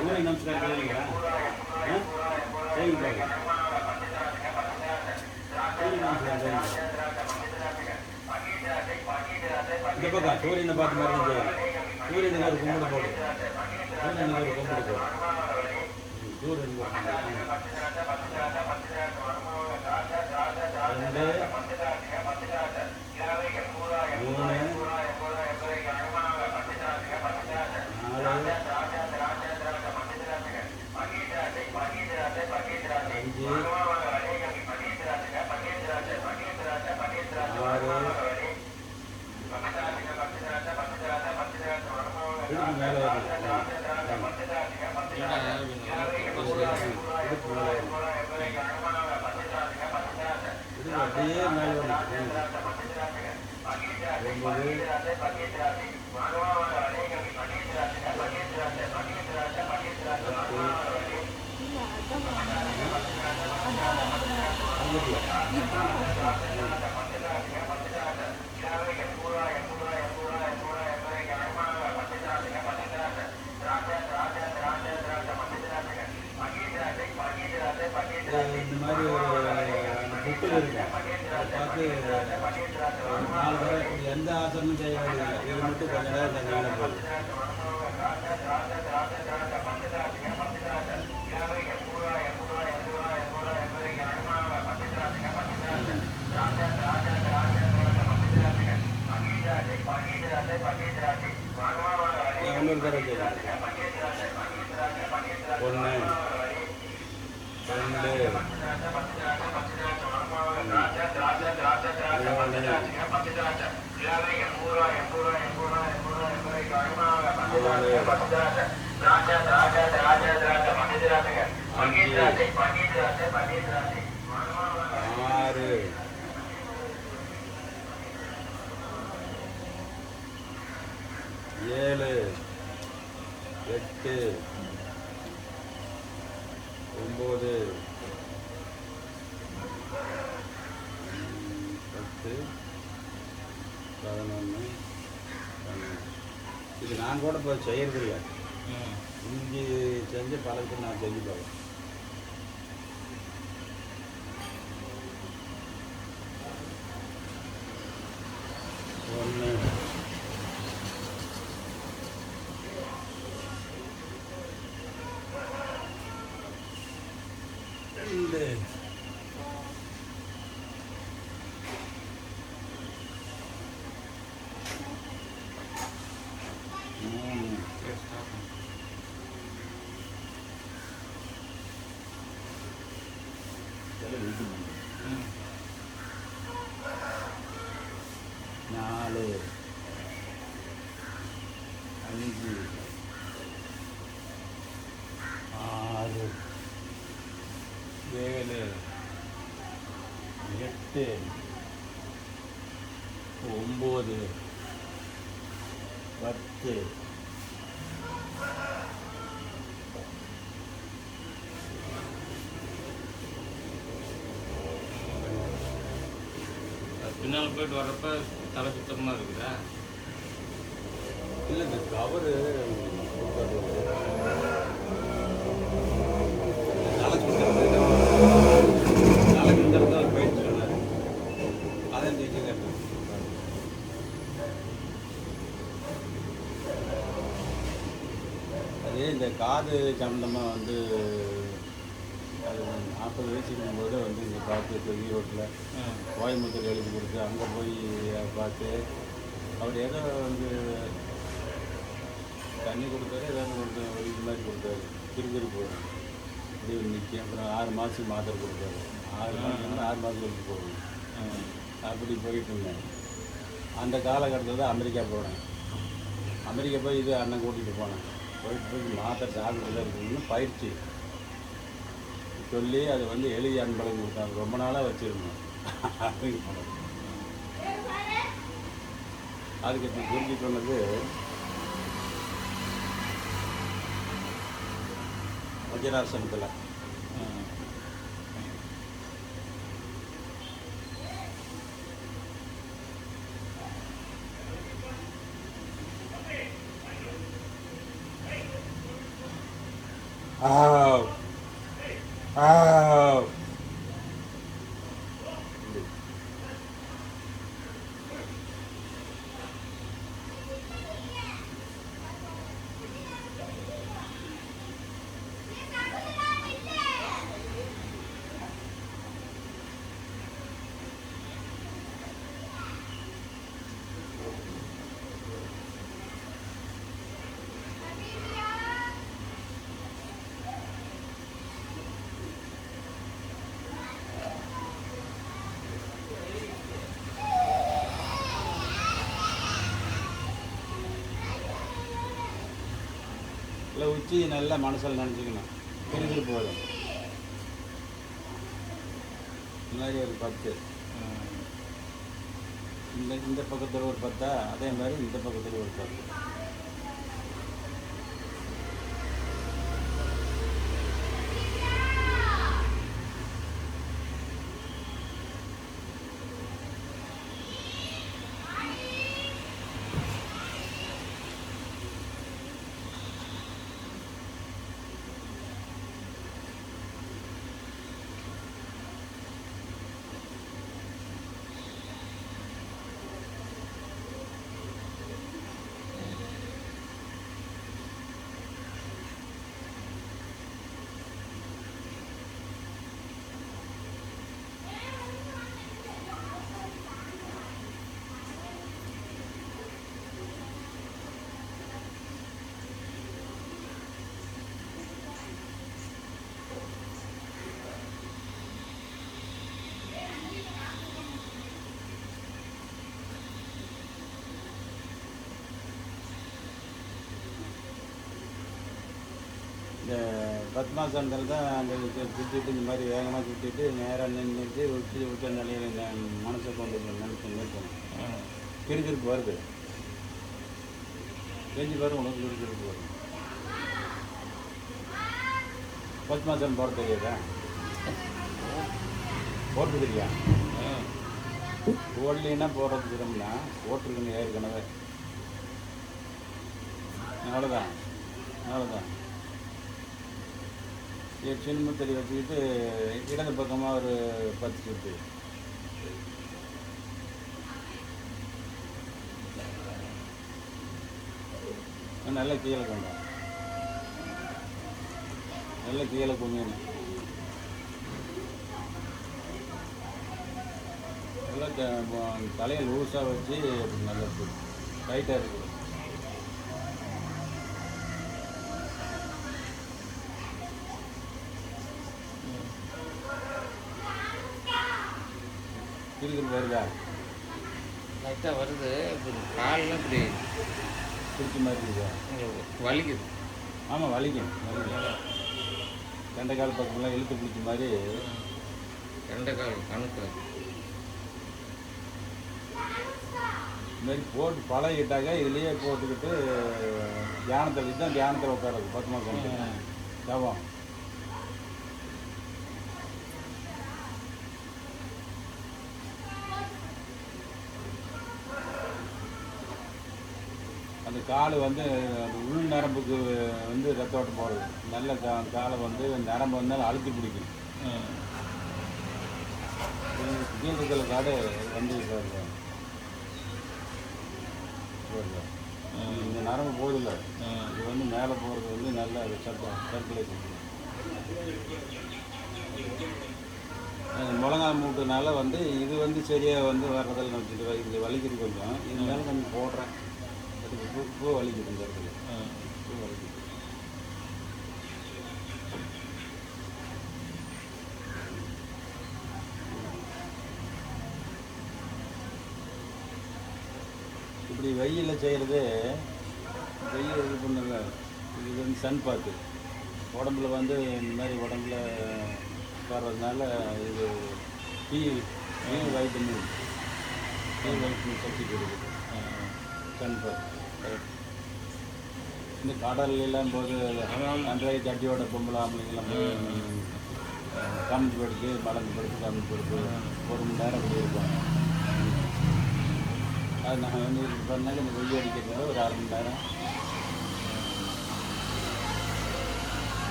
Speaker 1: சூரிய நமஸ்காரம் செய்வீங்களா? செய்வீங்க. சூரிய நமஸ்காரம் செய்வீங்க. இந்த பக்கம் சூரியனை பார்த்து மாதிரி செய்யணும். சூரியனுக்கு ஒரு கும்பிடு போடு. சூரியனுக்கு ஒரு கும்பிடு போடு. சூரியனுக்கு ஒரு ரெண்டு 4 தடவை எந்த ஆசனமும் செய்ய வேண்டியதில்லை. இது மட்டும் கொஞ்ச நேரம் செஞ்சீங்கன்னா போதும். இன்னொரு தடவை செய்யலாம். 1 இது நான் கூட இப்போ செய்யறது இல்லை. இஞ்சி செஞ்சு பழகிட்டு நான் செஞ்சு பார்ப்பேன். ஒன்று 2 4 5 6 7 8 9 10
Speaker 2: பின்னால் போயிட்டு வர்றப்ப தலை சுத்தமாக இருக்குதா?
Speaker 1: இல்லை, இந்த கவரு தலை சுத்தறது போயிட்டு சொன்னார். அதை தேய்ச்சி கட்டணும். அது இந்த காது சம்மந்தமாக வந்து அது 40 வயசு இருக்கும்போது வந்து இங்கே பார்த்து ஈரோட்டில் கோயம்புத்தூர் எழுதி கொடுத்து அங்கே போய் பார்த்து அவர் ஏதோ வந்து தண்ணி கொடுத்தாரு, ஏதாவது கொடுத்தாரு, ஒரு இது மாதிரி கொடுத்தாரு. கிருகிருப்பு இது நிற்கும். அப்புறம் 6 மாதத்துக்கு மாத்திரை கொடுத்தாரு. 6 மாதம் 6 மாதத்துக்கு போகணும். அப்படி போயிட்டு இருந்தேன். அந்த காலகட்டத்தில் தான் அமெரிக்கா போனேன். அமெரிக்கா போய் இது அண்ணன் கூட்டிகிட்டு போனேன். போய் மாத்திரை சாப்பிட்டு இருக்குன்னு பயிற்சி சொல்லி அது வந்து எழுதி அன்பழகம் கொடுத்தாங்க. ரொம்ப நாளாக வச்சுருந்தோம். அதுக்கு இப்போ குறிஞ்சி சொன்னது வஜ்ராசனத்தில் இல்லை உச்சி நல்லா மனசில் நினச்சிக்கணும். கிருகிரு போதும். இந்த மாதிரி ஒரு 10 இந்த பக்கத்தில் ஒரு 10, அதே மாதிரி இந்த பக்கத்தில் ஒரு 10. இந்த பத்மாசனத்தில் தான் அந்த சுற்றிட்டு இந்த மாதிரி வேகமாக சுற்றிட்டு நேராக நின்றுட்டு உச்ச நிலையில் மனசை கொண்டு நினைச்சு நிறுத்தணும். கிருகிருப்பு வருது. செஞ்சு பாரு, உனக்கு கிருகிருப்பு வரும். பத்மாசனம் போட தெரியாதா? போட்டு தெரியா? போடலைன்னா போடுறது திரும்பினா போட்டிருக்கணும் ஏற்கனவே. அவ்வளோதான். சின்ன தெரிய வச்சுக்கிட்டு இடது பக்கமாக ஒரு 10 சுற்று. நல்லா கீழே கொண்டா, நல்லா கீழே குமியணும். நல்லா தலையை லூஸாக வச்சு நல்லா டைட்டாக இருக்குது. கிருகிருப்பு வருதா?
Speaker 2: லைட்டாக வருது. இப்படி கால்லாம் இப்படி
Speaker 1: பிடிச்ச மாதிரி இருக்குதா?
Speaker 2: வலிக்குது.
Speaker 1: ஆமாம், வலிக்கும். கெண்டைக்கால் பக்கம்லாம் இழுத்து பிடிச்ச மாதிரி.
Speaker 2: கெண்டைக்கால் கணக்கு
Speaker 1: இந்த மாதிரி போட்டு பழகிட்டாக்க இதுலேயே போட்டுக்கிட்டு தியானத்தில் இதுதான் தியானத்தில் உட்காரது. 10 மாதம் ஜபம். அந்த கால் வந்து உள் நரம்புக்கு வந்து ரத்த ஓட்டம் போடுது. நல்ல காலை வந்து நரம்பு வந்தாலும் அழுத்தி பிடிக்கும். கீழே காடு வந்து இந்த நரம்பு போதில்லை, இது வந்து மேலே போகிறது வந்து நல்ல சர்க்குலேஷன். முழங்கால் மூட்டுனால வந்து இது வந்து சரியாக வந்து வர்றதில் வச்சுட்டு இது வலிக்குது கொஞ்சம். இருந்தாலும் கொஞ்சம் போடுறேன். பூ வலிக்குது இந்த இடத்துல. வரைக்கும். இப்படி வெயிலில் செய்கிறது வெயில் இது பண்ணுங்க. இது வந்து சன் பாத்து உடம்புல வந்து இந்த மாதிரி உடம்புல வர்றதுனால இது டி வைட்டமின் சக்தி கொடுக்குது சன் பாத்து. இந்த கடல்லாம் போது அன்றைய கட்டியோட பொம்பளை ஆம்பளைங்கெல்லாம் கமிச்சு படுத்து மலர்ந்து படுத்து கமிச்சு படுத்து 1 மணி நேரம் அப்படி இருப்பாங்க. அது நான் வந்து இது பண்ணாக்க இந்த வெயில் அடிக்கிறது ஒரு 1/2 மணி நேரம்.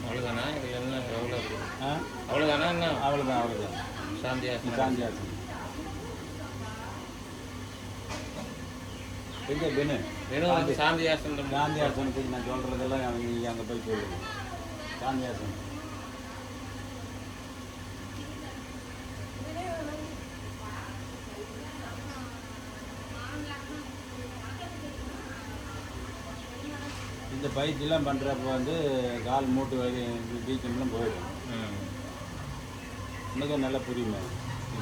Speaker 2: அவ்வளோதானா? இதில் என்ன எவ்வளோ இருக்குது?
Speaker 1: அவ்வளோதானா? என்ன அவ்வளோதான். சாந்தியாசனம் எங்கே பெனு சாந்தியாசனத்துக்கு நான் சொல்கிறதெல்லாம் நீங்கள் அங்கே போய் சொல்லுங்க. சாந்தியாசனம் இந்த பயிற்சியெல்லாம் பண்ணுறப்ப வந்து கால் மூட்டு வலி வீக்கம்லாம் போயிடும். இன்னும் நல்லா புரியுமே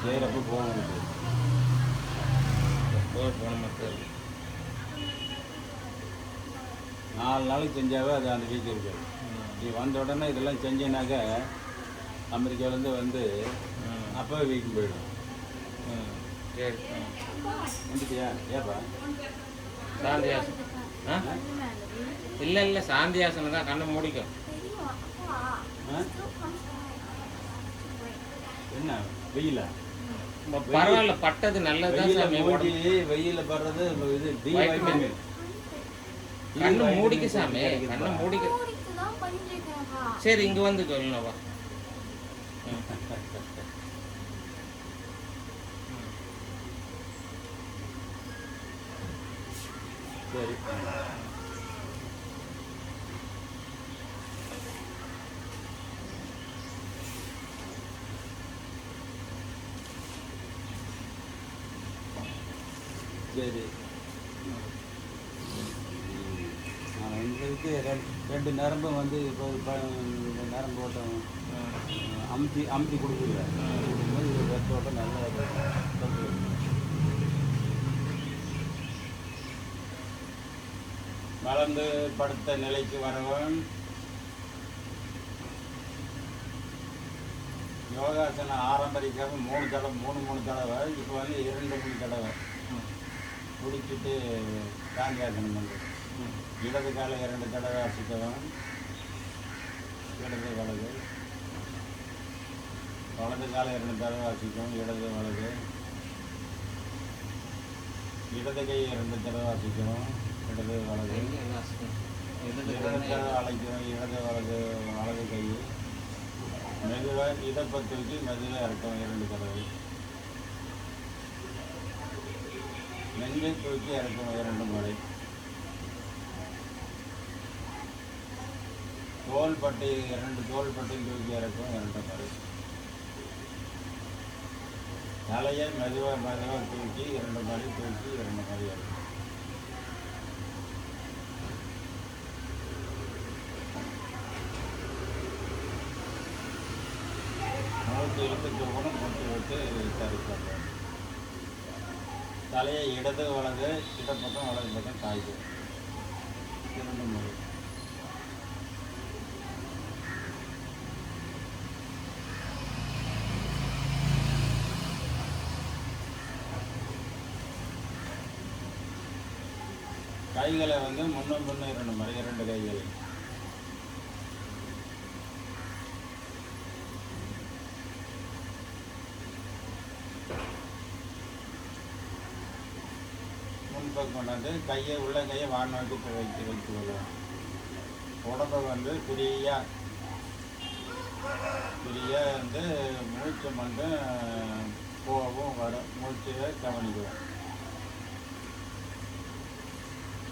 Speaker 1: செய்கிறப்ப போகணும்.
Speaker 2: போன மக்கள்
Speaker 1: 4 நாளைக்கு செஞ்சாவே அது அந்த வீக்கம் இருக்காது. நீ வந்த உடனே இதெல்லாம் செஞ்சேனாக்க அமெரிக்காவிலேருந்து வந்து அப்போவே வீக்கம் போயிடும்.
Speaker 2: சரி
Speaker 1: வந்துட்டியா? ஏப்பா
Speaker 2: சாந்தியாசனம்? இல்லை சாந்தியாசனம் தான். கண்ணை மூடிக்கும்.
Speaker 1: என்ன வெயிலா?
Speaker 2: பரவாயில்ல, பட்டது நல்லதுதான்.
Speaker 1: வெயில படுறது இது டி வைட்டமின்.
Speaker 2: கண்ணு மூடிக்க சாமி, கண்ணை மூடிக்க. சரி இங்க வந்து சொல்லணும்வா.
Speaker 1: சரி சரி. நான் எங்களுக்கு 2 நரம்பும் வந்து இப்போ இந்த நரம்பு ஓட்டம் அமுத்தி கொடுக்குறேன். கொடுக்கும்போது இது ரத்த ஓட்டம் நல்லா வளர்ந்து படுத்த நிலைக்கு வரவன் யோகாசனம் ஆரம்பரிக்காம 3 தடவை இப்போ வந்து 2 தடவை குடிச்சிட்டு சாந்தியாசனம் பண்ணுறது. இடது காலை 2 தடவை அசைக்கவும், இடது வலது, வலது காலை 2 தடவை அசைக்கவும், இடது வலது, இடது கை 2 தடவை அசைக்கவும், இடது வலது, இடது தடவை அழைக்கவும், இடது வலது, வலது கை மெதுவாக இடுப்பை தூக்கி மெதுவாக இறக்கவும் 2 தடவை, நெஞ்சை தூக்கி இறக்கவும் 2 முறை, தோள்பட்டை 2 தோள்பட்டையும் தூக்கி இறக்கவும் 2 முறை, தலையை மெதுவாக தூக்கி 2 முறை தூக்கி 2 முறை இறக்கும். மூச்சு இழுத்து தூக்கணும், மூச்சு விட்டு சரி பண்ணுறோம். தலையை இடது வலது, இடப்பக்கம் வலது பக்கம் சாய்க்கும் 2 முறை. கைகளை வந்து முன்னும் 2 முறை, 2 கைகளை முன்பக்கம் கொண்டாந்து கையை உள்ள கையை வான் நோக்கி வைத்து கொள்ளும். உடம்பை வந்து ஃப்ரீயாக வந்து மூச்சு மட்டும் போகவும் வரும், மூச்சை கவனிக்குவோம்.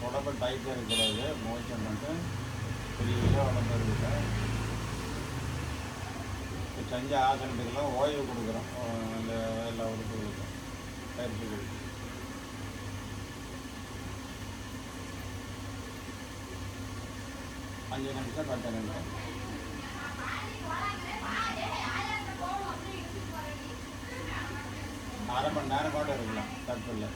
Speaker 1: உடம்பு டைட்டாக இருக்கக்கூடாது, மூச்சை மட்டும் ஃப்ரீயாக உடம்பு இருக்குது. இப்போ செஞ்ச ஆசனத்துக்கெல்லாம் ஓய்வு கொடுக்குறோம், அந்த எல்லா உறுப்புகளுக்கும் பயிற்சி கொடுக்கும். 5 நிமிஷம் 10 நிமிஷம். அரை மணி நேரம் கூட இருக்கலாம், தப்பு இல்லை.